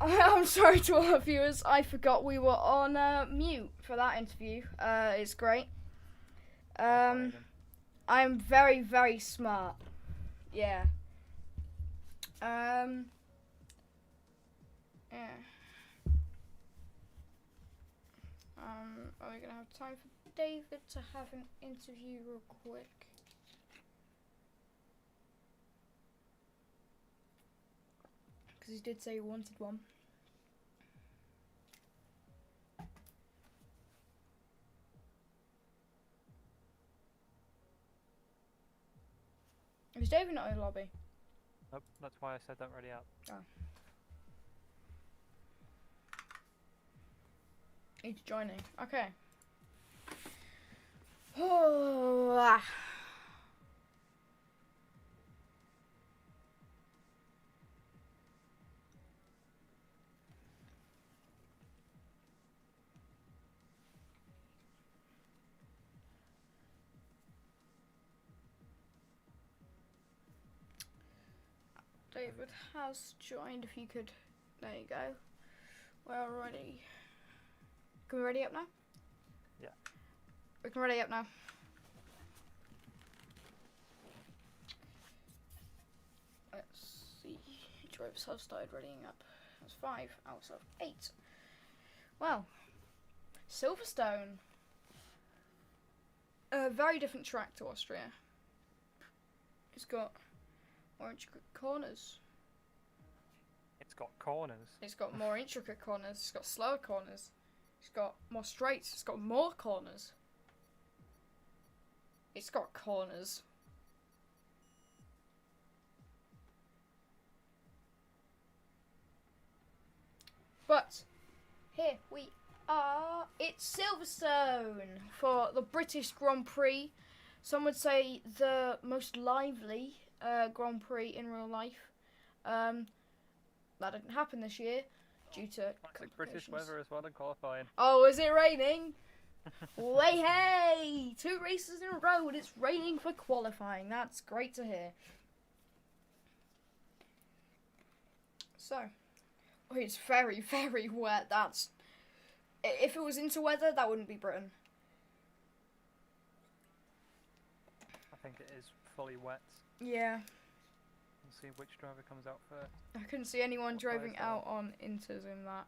I'm sorry to all our viewers. I forgot we were on mute for that interview. It's great. I'm very, very smart. Yeah. Yeah. Are we gonna have time for David to have an interview real quick? Because he did say he wanted one. Is David not in the lobby? Nope, that's why I said don't ready up. Oh. He's joining. Okay. Oh. David has joined. If you could, there you go. We're ready. Can we ready up now? Yeah. We can ready up now. Let's see. Drivers have started readying up. That's 5 out of 8. Well, Silverstone. A very different track to Austria. It's got more intricate corners. It's got corners. It's got more intricate corners. It's got slower corners. It's got more straights. It's got more corners. It's got corners. But here we are. It's Silverstone for the British Grand Prix. Some would say the most lively Grand Prix in real life. That didn't happen this year due to British weather as well in qualifying. Oh, is it raining? Way hey! 2 races in a row and it's raining for qualifying. That's great to hear. So, it's very, very wet. That's... If it was into weather, that wouldn't be Britain. I think it is fully wet. Yeah. We'll see which driver comes out first. I couldn't see anyone driving out on Inters in that.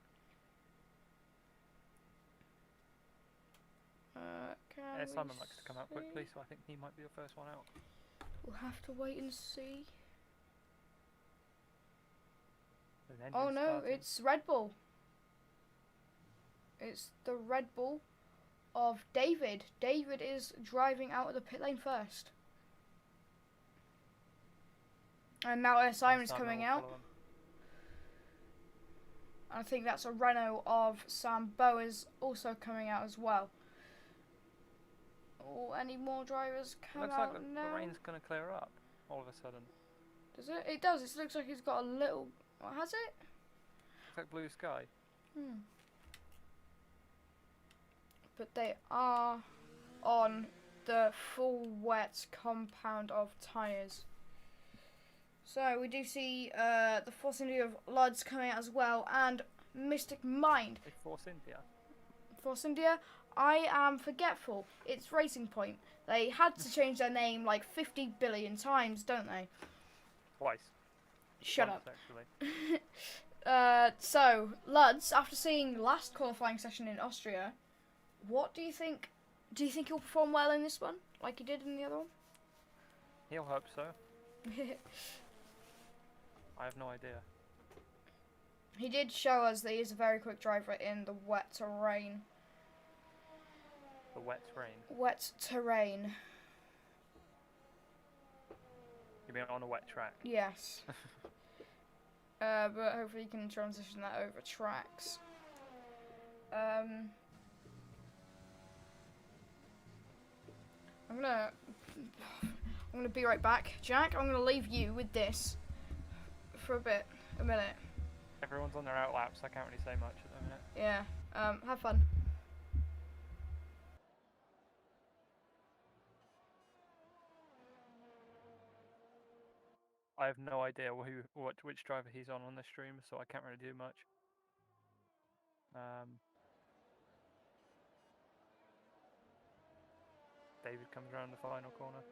Simon likes to come out quickly, so I think he might be the first one out. We'll have to wait and see. Oh no, starting. It's Red Bull. It's the Red Bull of David. David is driving out of the pit lane first. And now Simon's coming out. I think that's a Renault of Sam Boas also coming out as well. Oh, any more drivers come Looks out like now? the rain's going to clear up all of a sudden. Does it? It does. It looks like it's got a little... What, has it? Looks like blue sky. But they are on the full wet compound of tyres. So we do see the Force India of Lodz coming out as well, and Mystic Mind. Force India. Force India. I am forgetful. It's Racing Point. They had to change their name like 50 billion times, don't they? Twice. Shut Once, up. Actually. So, Lutz, after seeing last qualifying session in Austria, what do you think? Do you think he'll perform well in this one, like he did in the other one? He'll hope so. I have no idea. He did show us that he is a very quick driver in the wet terrain. The wet rain. Wet terrain. You mean on a wet track? Yes. But hopefully you can transition that over tracks. I'm gonna be right back. Jack, I'm gonna leave you with this for a minute. Everyone's on their outlaps, I can't really say much at the minute. Yeah. Have fun. I have no idea which driver he's on the stream, so I can't really do much. David comes around the final corner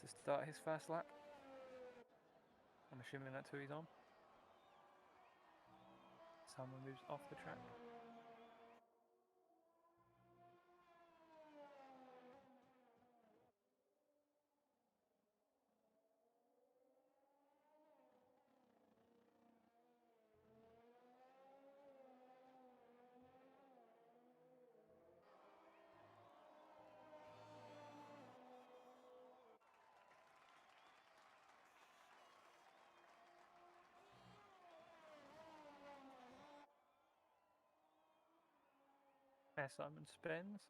to start his first lap. I'm assuming that's who he's on. Someone moves off the track. Simon spins.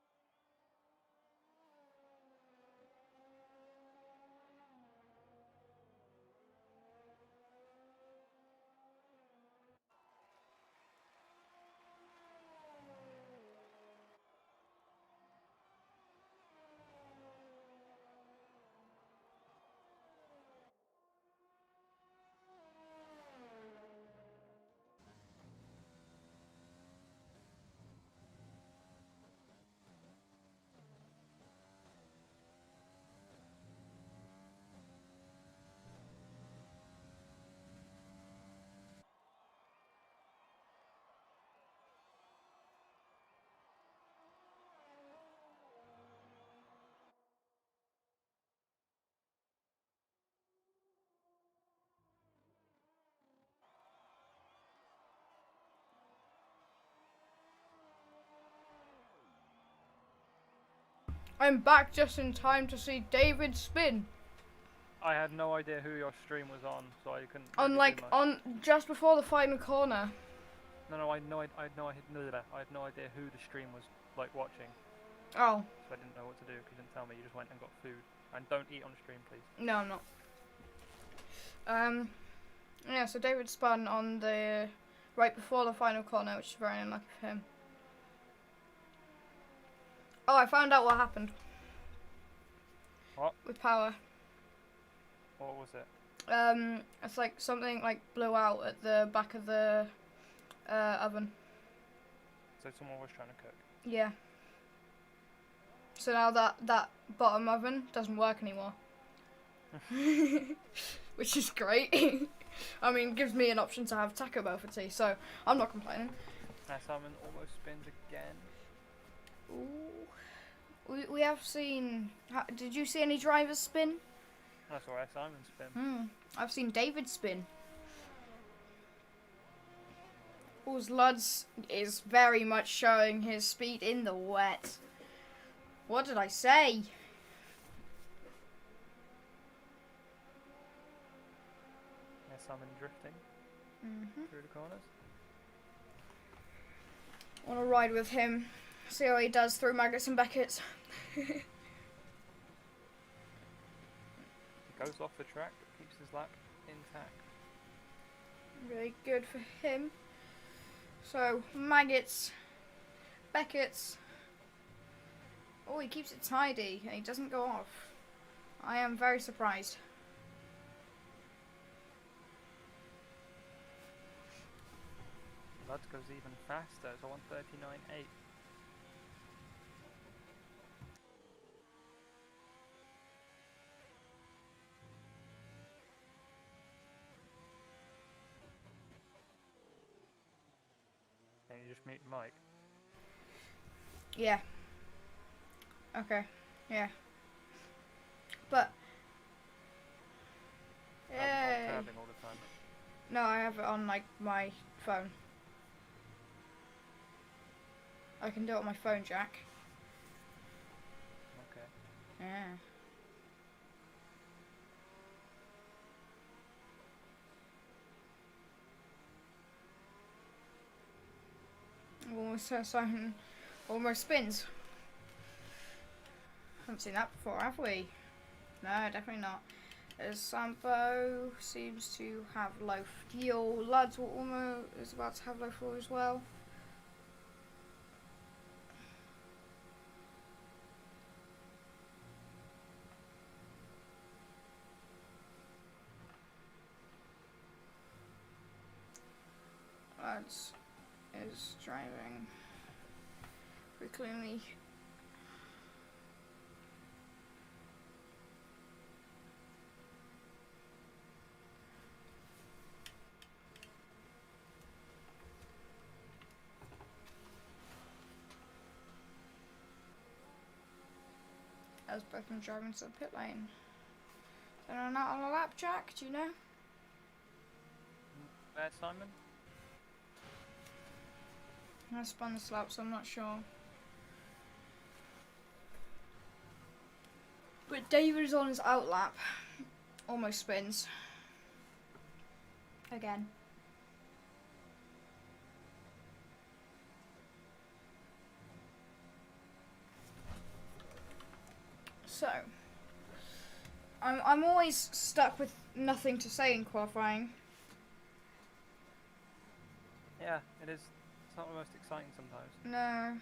I'm back just in time to see David spin. I had no idea who your stream was on, so I couldn't. On really like do much. on just before the final corner. No, I had no idea who the stream was like watching. Oh. So I didn't know what to do because you didn't tell me. You just went and got food. And don't eat on the stream, please. No, I'm not. Yeah, so David spun on the right before the final corner, which is very unlucky for him. Oh, I found out what happened. What? With power. What was it? It's like something like blew out at the back of the oven. So someone was trying to cook. Yeah. So now that bottom oven doesn't work anymore. Which is great. I mean, gives me an option to have Taco Bell for tea, so I'm not complaining. Now Simon almost spins again. Ooh. We have seen... Did you see any drivers spin? That's alright, Simon spin. I've seen David spin. Luds is very much showing his speed in the wet. What did I say? Yeah, Simon drifting through the corners. I want to ride with him. See how he does through Maggots and Beckett's. He goes off the track, but keeps his lap intact. Really good for him. So, Maggots, Beckett's. Oh, he keeps it tidy and he doesn't go off. I am very surprised. Luds goes even faster, it's a 1:39.8. Can you just mute the mic? Yeah. Okay. Yeah. But... I'm Yay. tabbing all the time. No, I have it on like my phone. I can do it on my phone, Jack. Okay. Yeah. Simon almost spins. Haven't seen that before, have we? No, definitely not. As Sampo seems to have low fuel. Luds almost is about to have low fuel as well. Lads is driving pretty cleanly. As both them driving to the pit lane. They're not on a lap, Jack, do you know? Where, Simon? I spun this lap, so I'm not sure. But David is on his out lap. Almost spins. Again. So, I'm always stuck with nothing to say in qualifying. Yeah, it is. It's not the most exciting sometimes. No.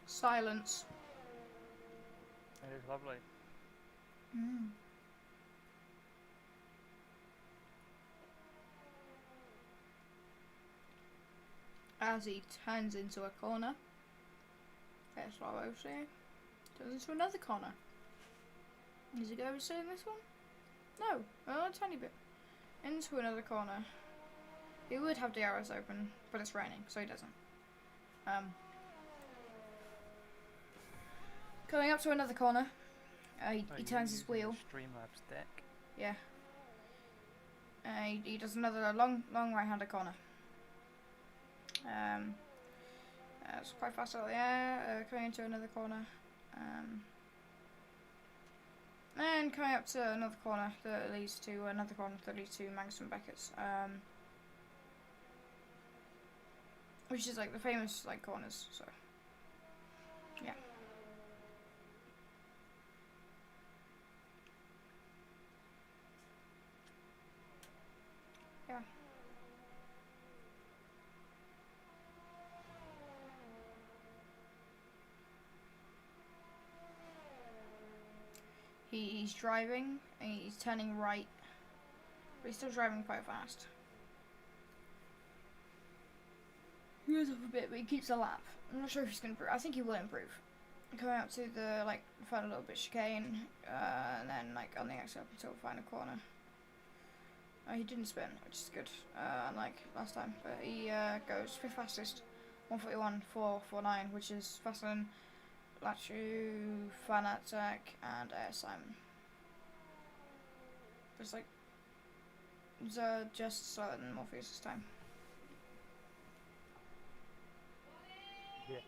Silence. It is lovely. Mm. As he turns into a corner. That's what I was saying. Turns into another corner. Is he going to stay in this one? No, a tiny bit. Into another corner. He would have the arrows open, but it's raining, so he doesn't. Going up to another corner. He turns his wheel. Streamlabs deck. Yeah. He does another long right-handed corner. It's quite fast out there. Coming into another corner. And coming up to another corner that leads to another corner that leads to Magnussen Beckett's. Which is like the famous like corners. So yeah. Yeah. He's driving and he's turning right, but he's still driving quite fast. He goes up a bit, but he keeps a lap. I'm not sure if he's going to improve. I think he will improve. Coming up to the like final little bit chicane, and then like on the exit up until the final corner. He didn't spin, which is good, unlike last time. But he goes fifth fastest, 141.449, which is faster than Lachu, Fanatic, and Simon. It's like just slower than Morpheus this time. Yes.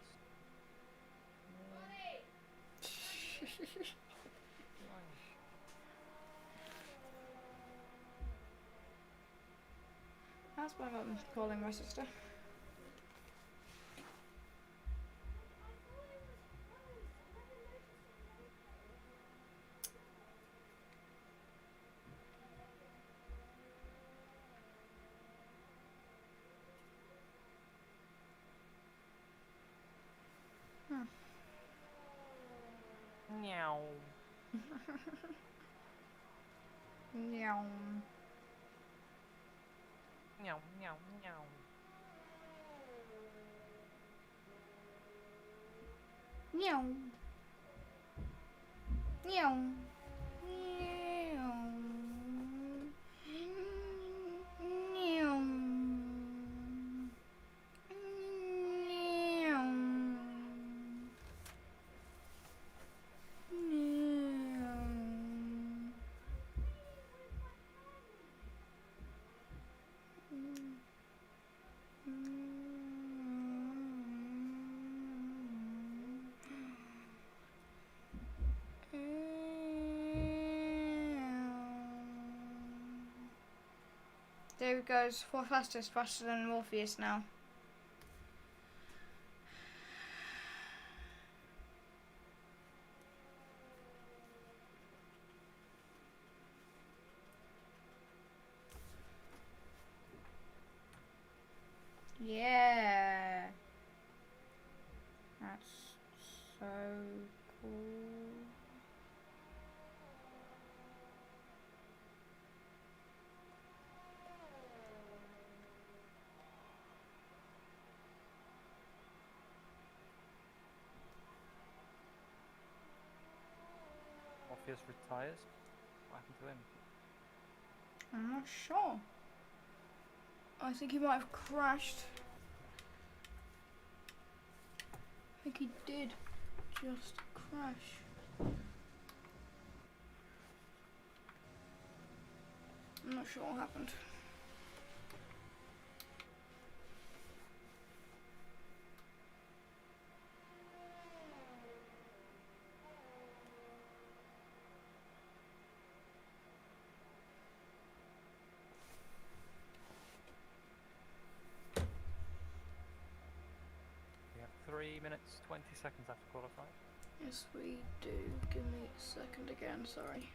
That's why I'm calling my sister. Meow. Meow. Meow, meow, meow. Meow. Meow. Meow. There he goes, 4th fastest, faster than Morpheus now. Yeah. That's so cool. Morpheus retires. What happened to him? I'm not sure. I think he might have crashed. I think he did just crash. I'm not sure what happened. We have 3 minutes 20 seconds after qualifying. Yes, we do. Give me a second again, sorry.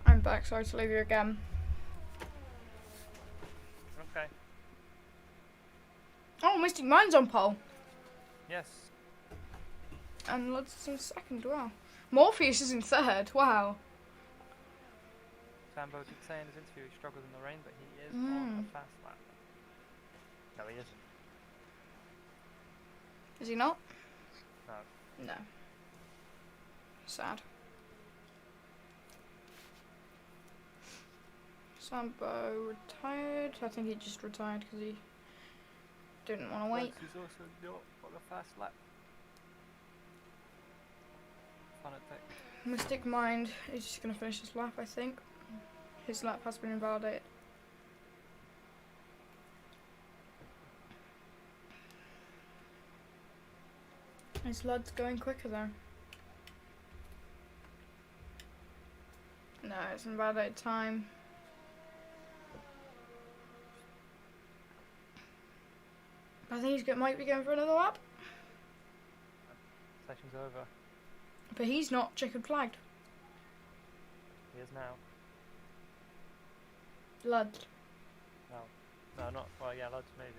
I'm back, sorry to leave you again. Okay. Oh, Mystic Mind's on pole. Yes. And Lutz is in second, wow. Morpheus is in third, wow. Sambo did say in his interview he struggled in the rain, but he is on a fast lap. No, he isn't. Is he not? No. No. Sad. Sambo retired. I think he just retired because he didn't want to wait. He's also not on a fast lap. Fun at tech. Mystic Mind is just going to finish his lap, I think. His lap has been invalidated. His Lud's going quicker though. it's invalid time. I think might be going for another lap. Session's over. But he's not checkered flagged. He is now. Luds. No. No, not. Well, yeah, Luds maybe.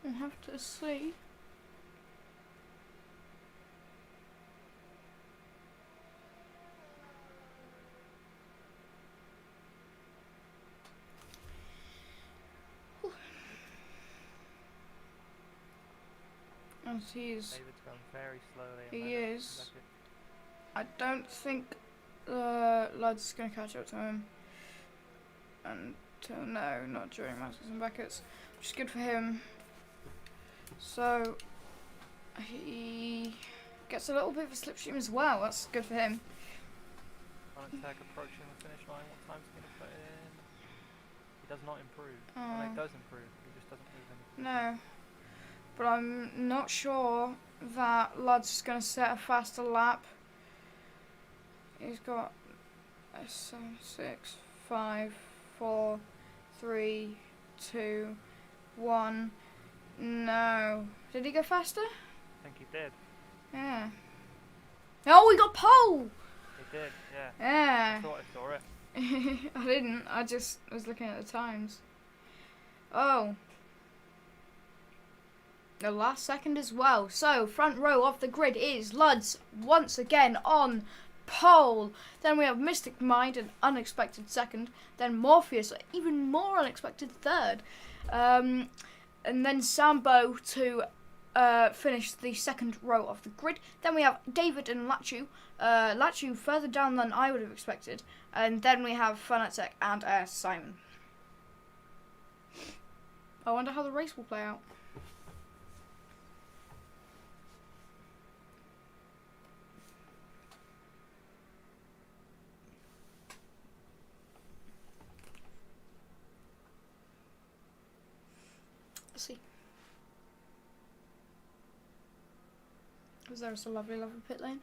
We'll have to see. As he's... David's going very slowly. He is. I don't think Lud's is going to catch up to him until no, not during Masters and Beckett's, which is good for him. So he gets a little bit of a slipstream as well. That's good for him. Tech approaching the finish line. What time's he going to put in? He does not improve. Well, he does improve. He just doesn't move any. No, but I'm not sure that Lud's is going to set a faster lap. He's got a 7, 6, 5, 4, 3, 2, 1. No. Did he go faster? I think he did. Yeah. Oh, we got pole! He did, yeah. Yeah. I thought I saw it. I didn't. I just was looking at the times. Oh. The last second as well. So, front row of the grid is Luds once again on pole. Then we have Mystic Mind, an unexpected second. Then Morpheus, even more unexpected third. And then Sambo to finish the second row of the grid. Then we have David and Lachu. Lachu further down than I would have expected. And then we have Fanatic and Simon. I wonder how the race will play out. Let's see. Because there's a lovely, lovely pit lane.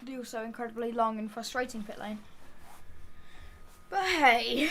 The also incredibly long and frustrating pit lane. But hey.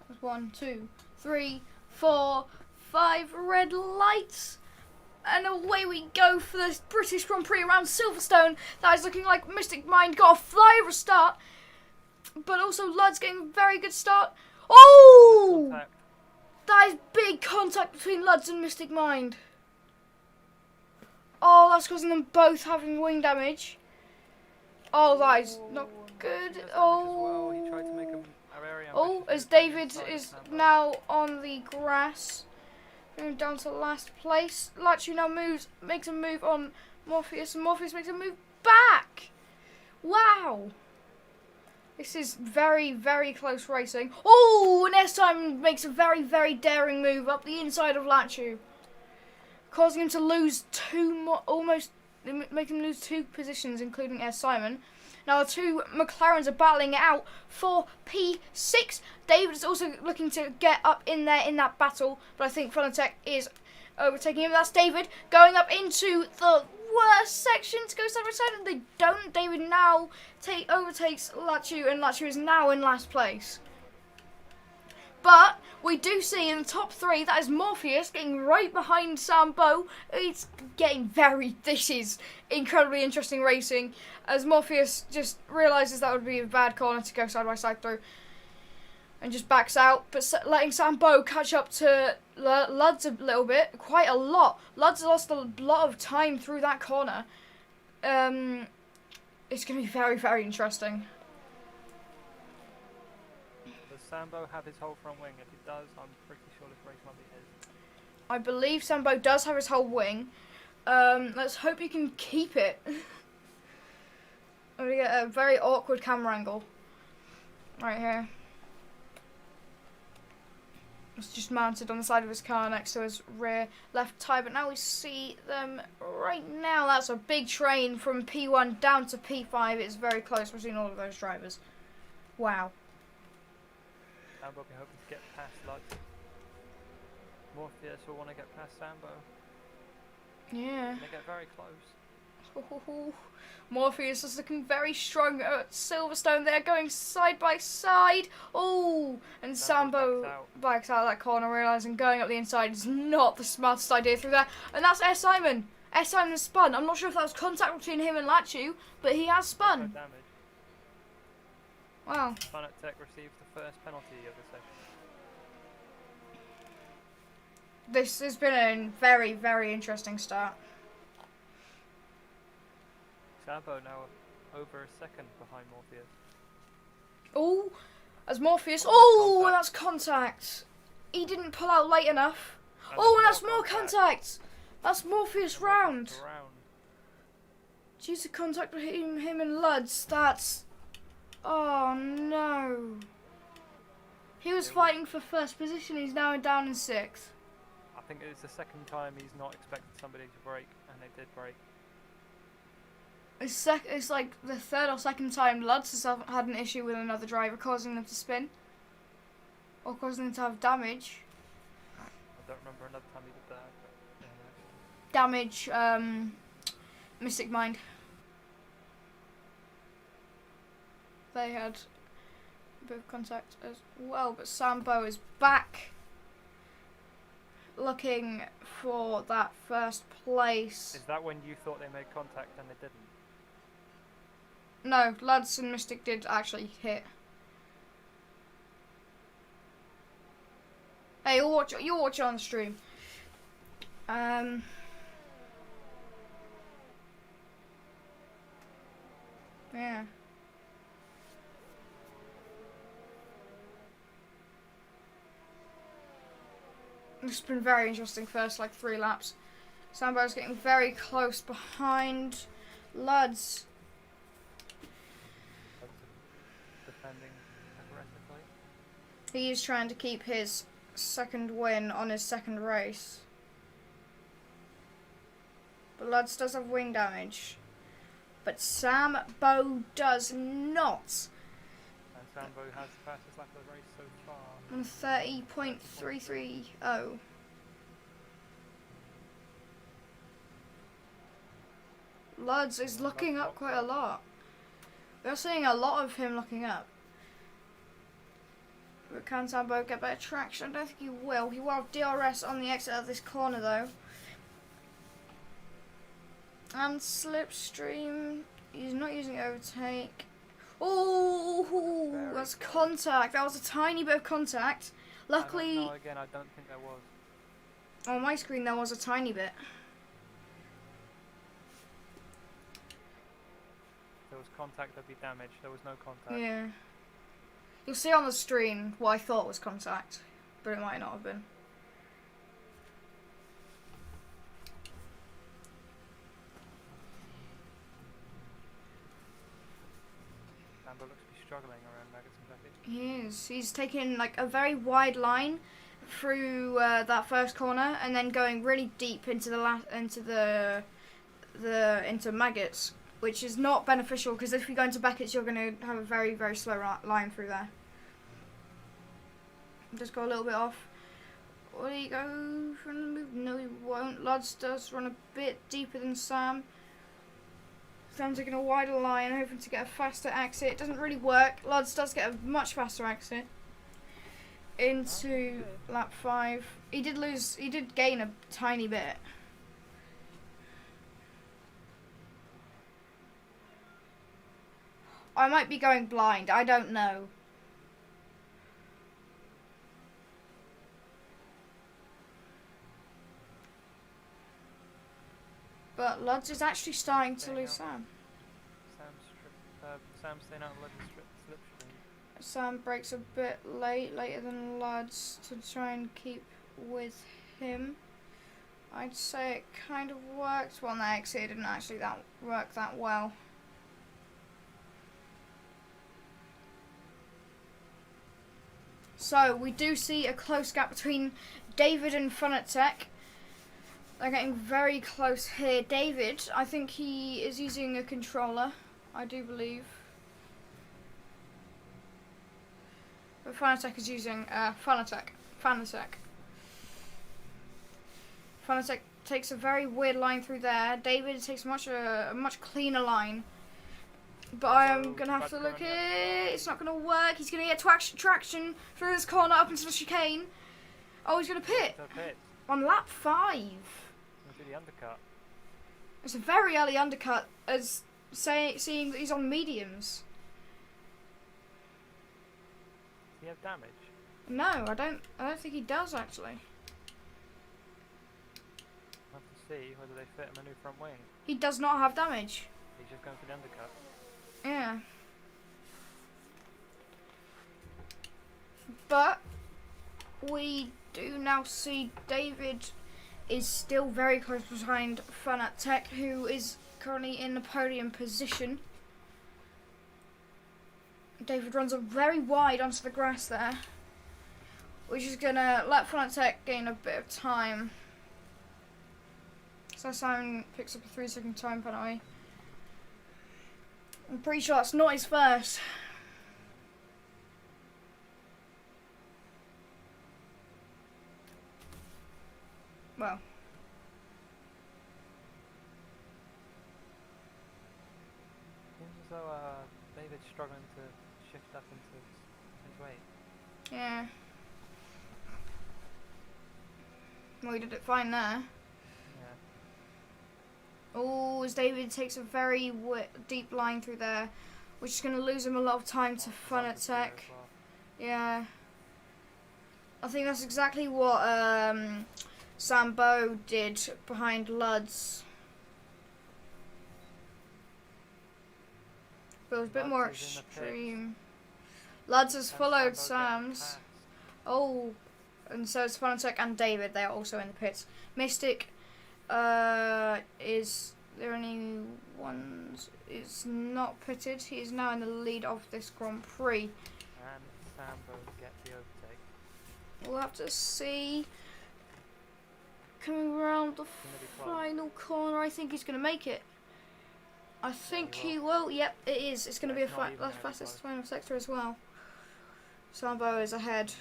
There's 1, 2, 3, 4, 5 red lights. And away we go for this British Grand Prix around Silverstone. That is looking like Mystic Mind got a flyover start. But also Lud's getting a very good start. Oh! Contact. That is big contact between Lud's and Mystic Mind. Oh, that's causing them both having wing damage. Oh, that is not good. He does damage as Oh. well. He tried to make a very Oh, ambitious as move David inside is Sambo. now on the grass, going down to last place. Lachu now makes a move on Morpheus, and Morpheus makes a move back. Wow. This is very, very close racing. Oh, and S-Time makes a very, very daring move up the inside of Lachu, causing him to lose making him lose 2 positions, including S-Simon. Now the 2 McLarens are battling it out for P6. David is also looking to get up in there in that battle, but I think Fronatech is overtaking him. That's David going up into the worst section to go side by side, and they don't. David now overtakes Lachu, and Lachu is now in last place. But we do see in the top 3, that is Morpheus getting right behind Sambo. It's getting this is incredibly interesting racing, as Morpheus just realises that would be a bad corner to go side by side through. and just backs out, but letting Sambo catch up to Luds a little bit, quite a lot. Luds lost a lot of time through that corner. It's going to be very, very interesting. Does Sambo have his whole front wing? If he does, I'm pretty sure this race might be his. I believe Sambo does have his whole wing. Let's hope he can keep it. We get a very awkward camera angle right here. It's just mounted on the side of his car next to his rear left tyre, but now we see them right now. That's a big train from P1 down to P5. It's very close between all of those drivers. Wow. Sambo will be hoping to get past Luds. Morpheus will want to get past Sambo. Yeah. And they get very close. Morpheus is looking very strong at Silverstone. They're going side by side. Oh, and Sambo backs out of that corner, realising going up the inside is not the smartest idea through there. And that's S. Simon. S. Simon spun. I'm not sure if that was contact between him and Lachu, but he has spun. No damage. Wow. Tech receives the first penalty of the session. This has been a very, very interesting start. Sambo now over a second behind Morpheus. Oh, as Morpheus. Oh, that's contact. He didn't pull out late enough. And that's more contact. That's Morpheus round. Due to contact between him and Luds, that's... Oh, no. He was fighting for first position. He's now down in 6th. I think it's the second time he's not expected somebody to break, and they did break. It's like the third or second time Luds has had an issue with another driver, causing them to spin. Or causing them to have damage. I don't remember another time he did that. But Damage, Mystic Mind. They had a bit of contact as well, but Sambo is back. Looking for that first place. Is that when you thought they made contact and they didn't? No, Luds and Mystic did actually hit. Hey, you'll watch it on the stream. Yeah. It's been very interesting first, 3 laps. Sambo's getting very close behind Luds. Defending aggressively. He is trying to keep his second win on his second race. But Luds does have wing damage. But Sambo does not. And Sambo has the fastest lap of the race so far. On 30.330. Luds is looking up quite a lot. We're seeing a lot of him looking up. But can Sambo get better traction? I don't think he will. He will have DRS on the exit of this corner though. And slipstream. He's not using overtake. Oh, that's contact. That was a tiny bit of contact. Luckily, again, I don't think there was. On my screen, there was a tiny bit. If there was contact, there'd be damage. There was no contact. Yeah. You'll see on the screen what I thought was contact, but it might not have been. Sambo looks to be struggling around Maggots and Beckett. He is. He's taking a very wide line through that first corner, and then going really deep into into Maggots, which is not beneficial because if you go into Beckett's, you're going to have a very, very slow line through there. Just go a little bit off. Will he go from the move? No, he won't. Luds does run a bit deeper than Sam. Sam taking a wider line, hoping to get a faster exit. It doesn't really work. Luds does get a much faster exit into lap 5. He did gain a tiny bit. I might be going blind. I don't know. But Luds is actually starting to lose Sam. Sam's staying out of Lud's slipstream. Sam breaks a bit later than Luds to try and keep with him. I'd say it kind of worked. Well, no, actually it didn't actually work that well. So we do see a close gap between David and Funatech. They're getting very close here. David, I think he is using a controller, I do believe. But Funatech is using Funatech. Funatech takes a very weird line through there. David takes a much cleaner line. But I am going to have to look here. It's not going to work. He's going to get traction through this corner up into the chicane. Oh, he's going to pit. On lap 5. Do the undercut. It's a very early undercut, as seeing that he's on mediums. Does he have damage? No, I don't think he does actually. I'll have to see whether they fit him a new front wing. He does not have damage. He's just going for the undercut. Yeah. But we do now see David is still very close behind Funatech, who is currently in the podium position. David runs up very wide onto the grass there, which is going to let Funatech gain a bit of time. So Simon picks up a 3-second time penalty. I'm pretty sure that's not his first. Well. Seems as though David's struggling to shift up into his weight. Yeah. Well, he did it fine there. Oh, as David takes a very deep line through there, which is going to lose him a lot of time to Funatech. Well. Yeah. I think that's exactly what Sambo did behind Luds. But it was a bit more extreme. Luds has followed Sam's. Oh, and so is Funatech and David. They are also in the pits. Mystic is there any ones is not pitted. He is now in the lead of this Grand Prix. And Sambo get the overtake. We'll have to see. Coming around the final corner, I think he's going to make it. I think he will. Yep, it is. It's going to be the fastest final sector as well. Sambo is ahead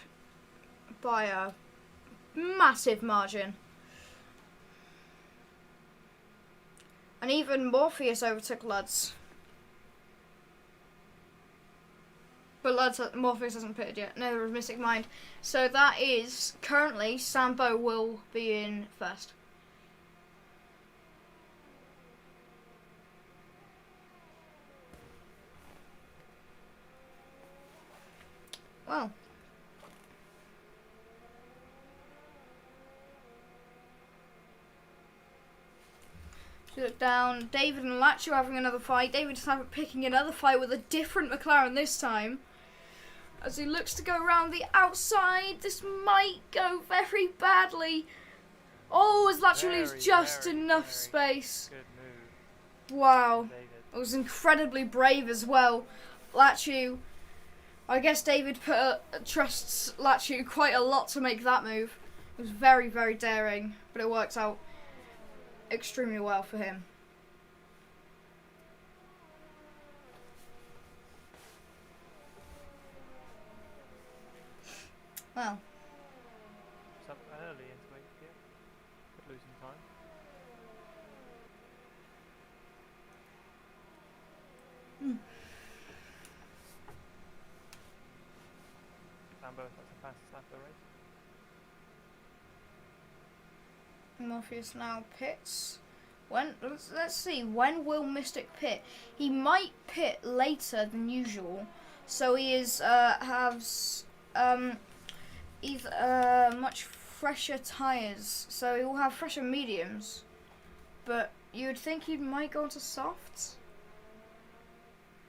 by a massive margin. And even Morpheus overtook Luds. But Morpheus hasn't pitted yet. Neither of Mystic Mind. So that is currently Sambo will be in first. Well. So look down. David and Lacho having another fight. David's picking another fight with a different McLaren this time. As he looks to go around the outside, this might go very badly. Oh, as Lacho leaves just enough space. Good move. Wow. David. It was incredibly brave as well. Lacho, I guess David trusts Lacho quite a lot to make that move. It was very, very daring, but it works out extremely well for him. Well. It's up early into 8th gear, but losing time. Sambo, that's the fastest lap of the race. Morpheus now pits. Let's see, when will Mystic pit? He might pit later than usual, so he is has much fresher tyres, so he will have fresher mediums. But You'd think he might go into softs,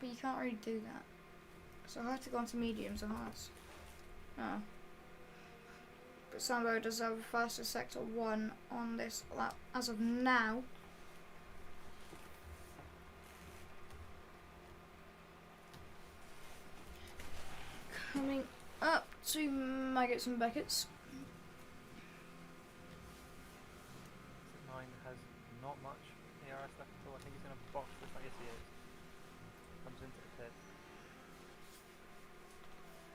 but you can't really do that. So I have to go into mediums or hards. Oh. But Sambo does have a faster sector 1 on this lap as of now. Coming up to Maggots and Beckett's. Mine has not much ERS left at all. I think he's in a box. Looks like yes he is. Comes into the pit.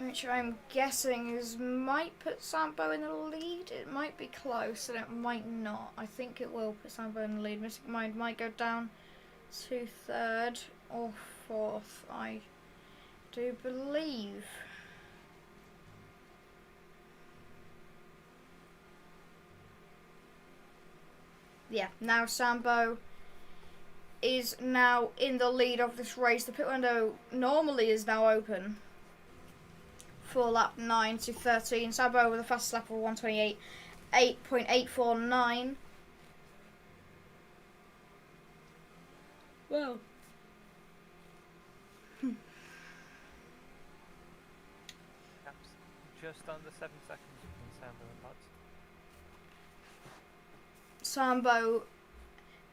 Which I'm guessing is might put Sambo in the lead. It might be close and it might not. I think it will put Sambo in the lead. Mystic Mind might go down to 3rd or 4th, I do believe. Yeah, now Sambo is now in the lead of this race. The pit window normally is now open for lap 9 to 13. Sambo with a fastest lap of 1:28, 8.849. Well. Caps just under 7 seconds between Sambo and Lutz. Sambo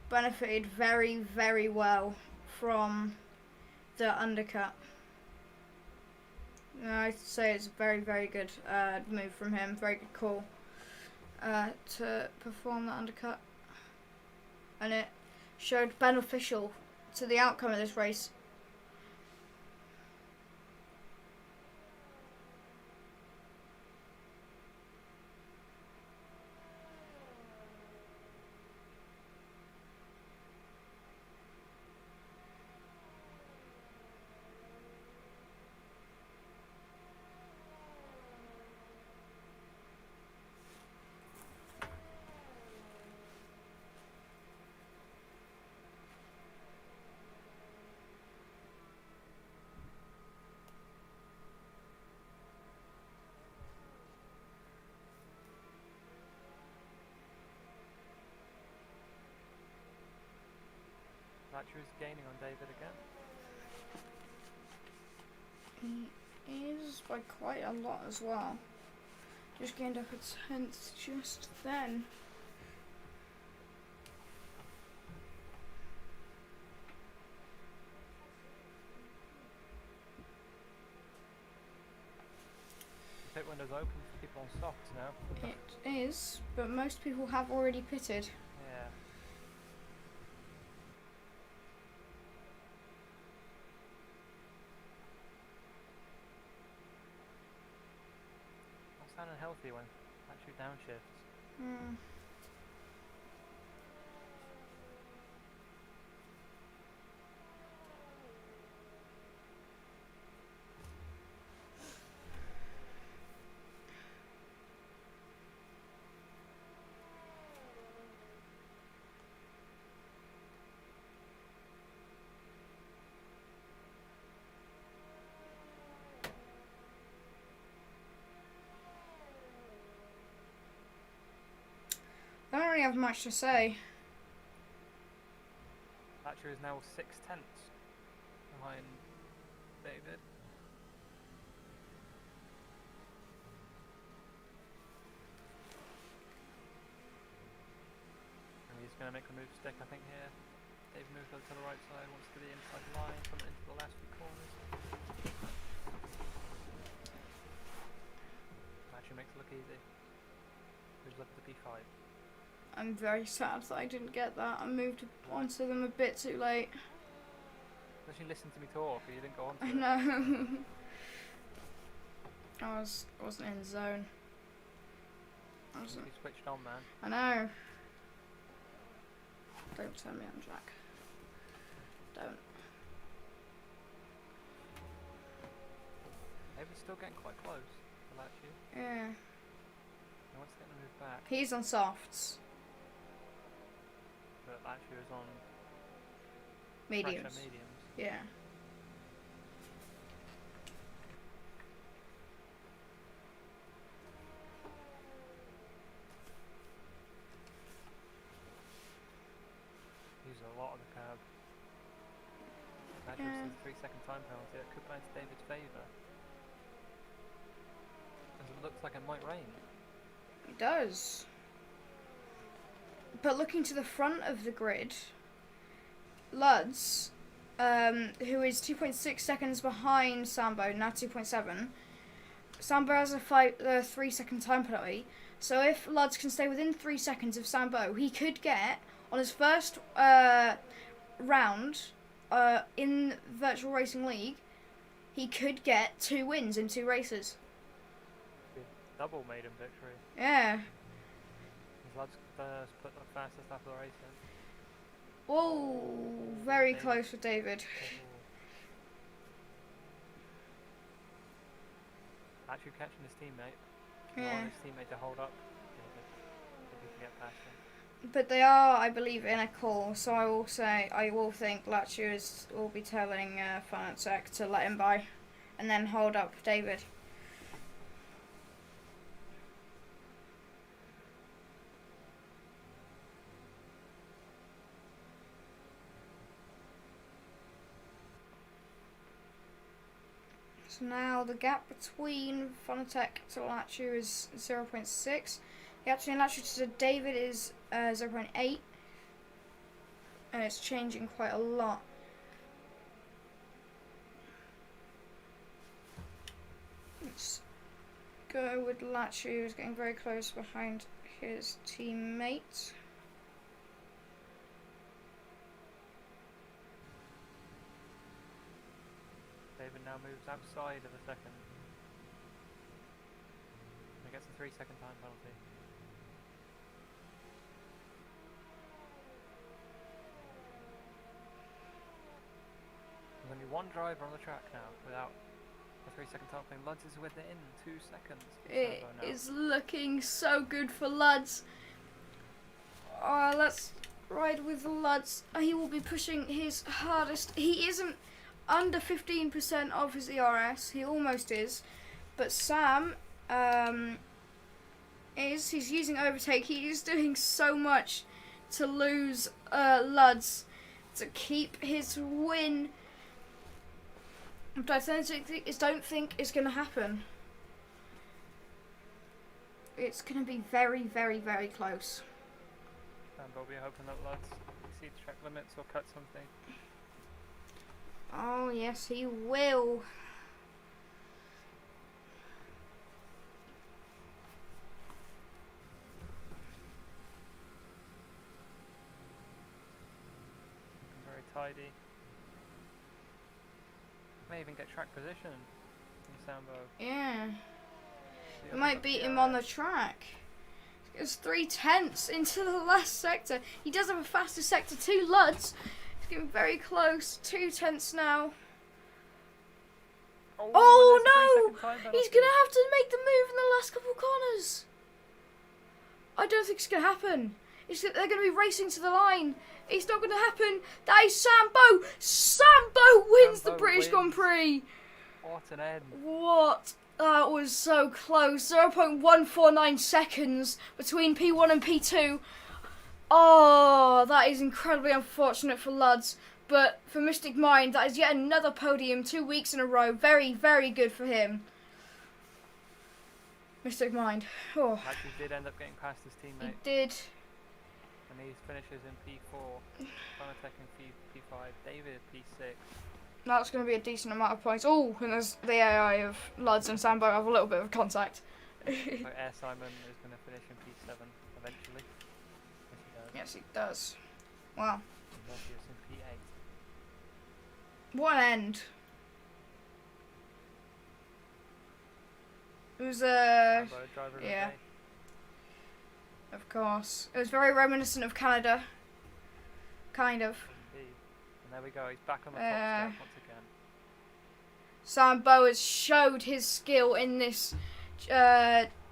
benefited very, very well from the undercut. I'd say it's a very, very good move from him. Very good call to perform that undercut. And it showed beneficial to the outcome of this race. Thatcher is gaining on David again. He is by quite a lot as well. Just gained up a 10th just then. The pit window's open for people on softs now. It is, but most people have already pitted. Yeah. Not sounding healthy when actually downshifts. Hmm. I don't really have much to say. Thatcher is now 6/10 behind David. And he's going to make the move stick, I think, here. Dave moves over to the right side, wants to get the inside line, coming into the last few corners. Thatcher makes it look easy. Moves up to P5. I'm very sad that I didn't get that. I moved onto them a bit too late. Actually listen to me talk, or you didn't go on to I it. know. I wasn't in the zone. I wasn't. You switched on, man. I know. Don't turn me on, Jack. Don't. David's still getting quite close to Latchu. Yeah. He wants to get the move back, He's on softs. but Latchu is on Mediums. pressure mediums. Yeah. Actually, it's a 3-second time penalty. That could go into David's favour. As it looks like it might rain. It does. But looking to the front of the grid, Luds, who is 2.6 seconds behind Sambo, now 2.7. Sambo has a 3-second time penalty. So if Luds can stay within 3 seconds of Sambo, he could get, on his first round in Virtual Racing League, he could get 2 wins in 2 races. Double maiden victory. Yeah. Luds put the fastest lap of the race in. Oh, very close for David. Actually catching his teammate. Yeah. I want his teammate to hold up. If he can get past him. But they are, I believe, in a call, so I will think Latches will be telling Fanatec to let him by and then hold up David. So now the gap between Fanatec to Latchu is 0.6. The gap between Latchu to David is 0.8. And it's changing quite a lot. Let's go with Latchu, who's getting very close behind his teammate. David now moves outside of the second. He gets a 3-second time penalty. There's only one driver on the track now without a 3-second time penalty. Luds is within 2 seconds. It is looking so good for Luds. Let's ride with Luds. He will be pushing his hardest. He isn't under 15% of his ERS. He almost is. But Sam he's using overtake. He is doing so much to lose Luds to keep his win. But I don't think it's going to happen. It's going to be very, very, very close. And we'll be hoping that Luds exceeds track limits or cut something. Oh, yes, he will. Very tidy. May even get track position from Sambo. Yeah. It might beat him on the track. It's 3/10 into the last sector. He does have a faster sector too, Luds. He's getting very close. 2/10 now. Oh no! He's going to have to make the move in the last couple of corners. I don't think it's going to happen. They're going to be racing to the line. It's not going to happen. That is Sambo. Sambo wins the British Grand Prix. What an end. What? That was so close. 0.149 seconds between P1 and P2. Oh, that is incredibly unfortunate for Luds. But for Mystic Mind, that is yet another podium 2 weeks in a row. Very, very good for him. Mystic Mind. Oh. Actually did end up getting past his teammate. He did. And he finishes in P4. Fanatec in P5. David P6. That's going to be a decent amount of points. Oh, and there's the AI of Luds and Sambo have a little bit of contact. So Air Simon is going to finish in P7 eventually. Yes, he does. Wow. Morpheus in P8. What an end. It was Sambo, driver of the yeah. day. Of course. It was very reminiscent of Canada. Kind of. Indeed. And there we go, he's back on the top step once again. Sambo has showed his skill in this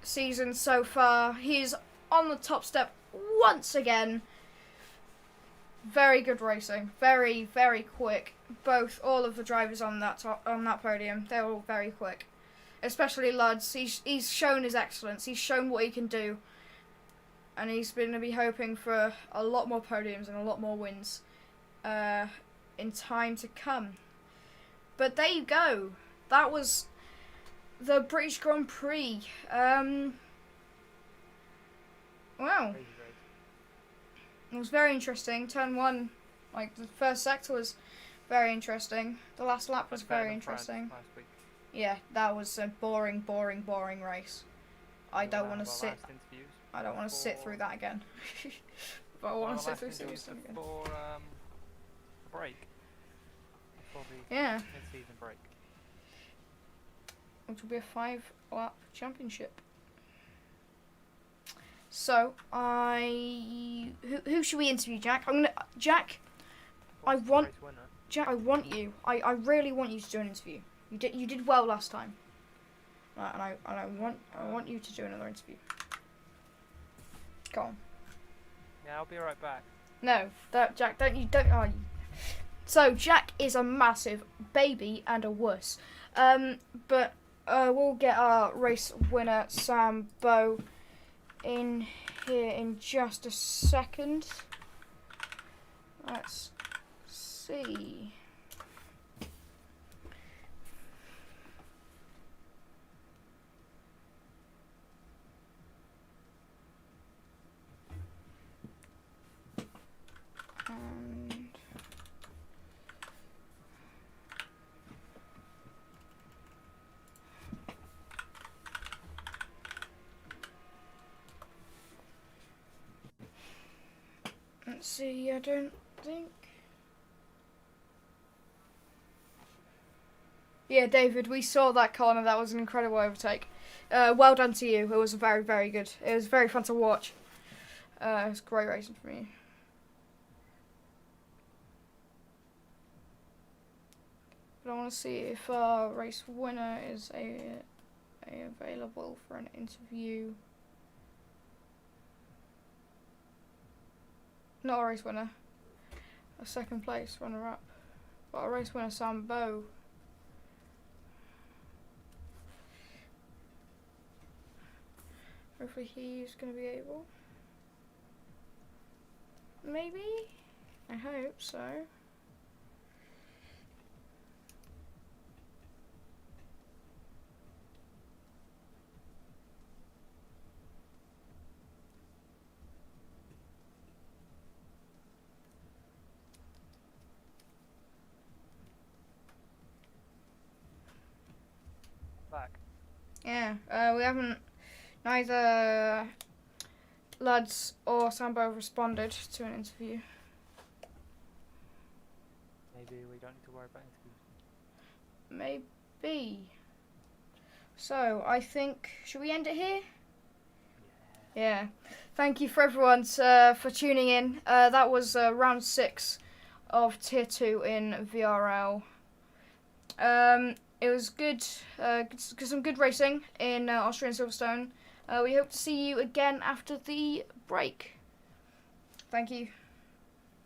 season so far. He's on the top step once again. Very good racing. Very, very quick. All of the drivers on that podium, they're all very quick. Especially Luds. He's shown his excellence. He's shown what he can do. And he's going to be hoping for a lot more podiums and a lot more wins in time to come. But there you go. That was the British Grand Prix. Wow. Crazy race. It was very interesting. Turn 1, like the first sector was very interesting. The last lap was Better very than France interesting. last week. Yeah, that was a boring race. I One don't of want to our sit. last interviews I don't want to sit before- through that again. But I one want of to the sit through last interviews Silverstone again. before the break. Before the Yeah, mid-season break. which will be a 5-lap championship. So who should we interview, Jack? Jack. I What's the want- race winner? Jack, I want you. I really want you to do an interview. You did well last time. And I want you to do another interview. Go on. Yeah, I'll be right back. No, Jack, don't. Oh, so Jack is a massive baby and a wuss. But we'll get our race winner Sam Bow in here in just a second. Let's see. And let's see, I don't think. Yeah, David, we saw that corner. That was an incredible overtake. Well done to you. It was very, very good. It was very fun to watch. It was great racing for me. But I want to see if our race winner is available for an interview. Not a race winner. A second place runner-up. But a race winner, Sam Bow. Hopefully he's going to be able. Maybe? I hope so. Back. Yeah, we haven't. Neither Lads or Sambo have responded to an interview. Maybe we don't need to worry about interviews. Maybe. So, I think. Should we end it here? Yeah. Thank you for everyone for tuning in. That was round 6 of Tier 2 in VRL. It was good. Some good racing in Austria and Silverstone. We hope to see you again after the break. Thank you.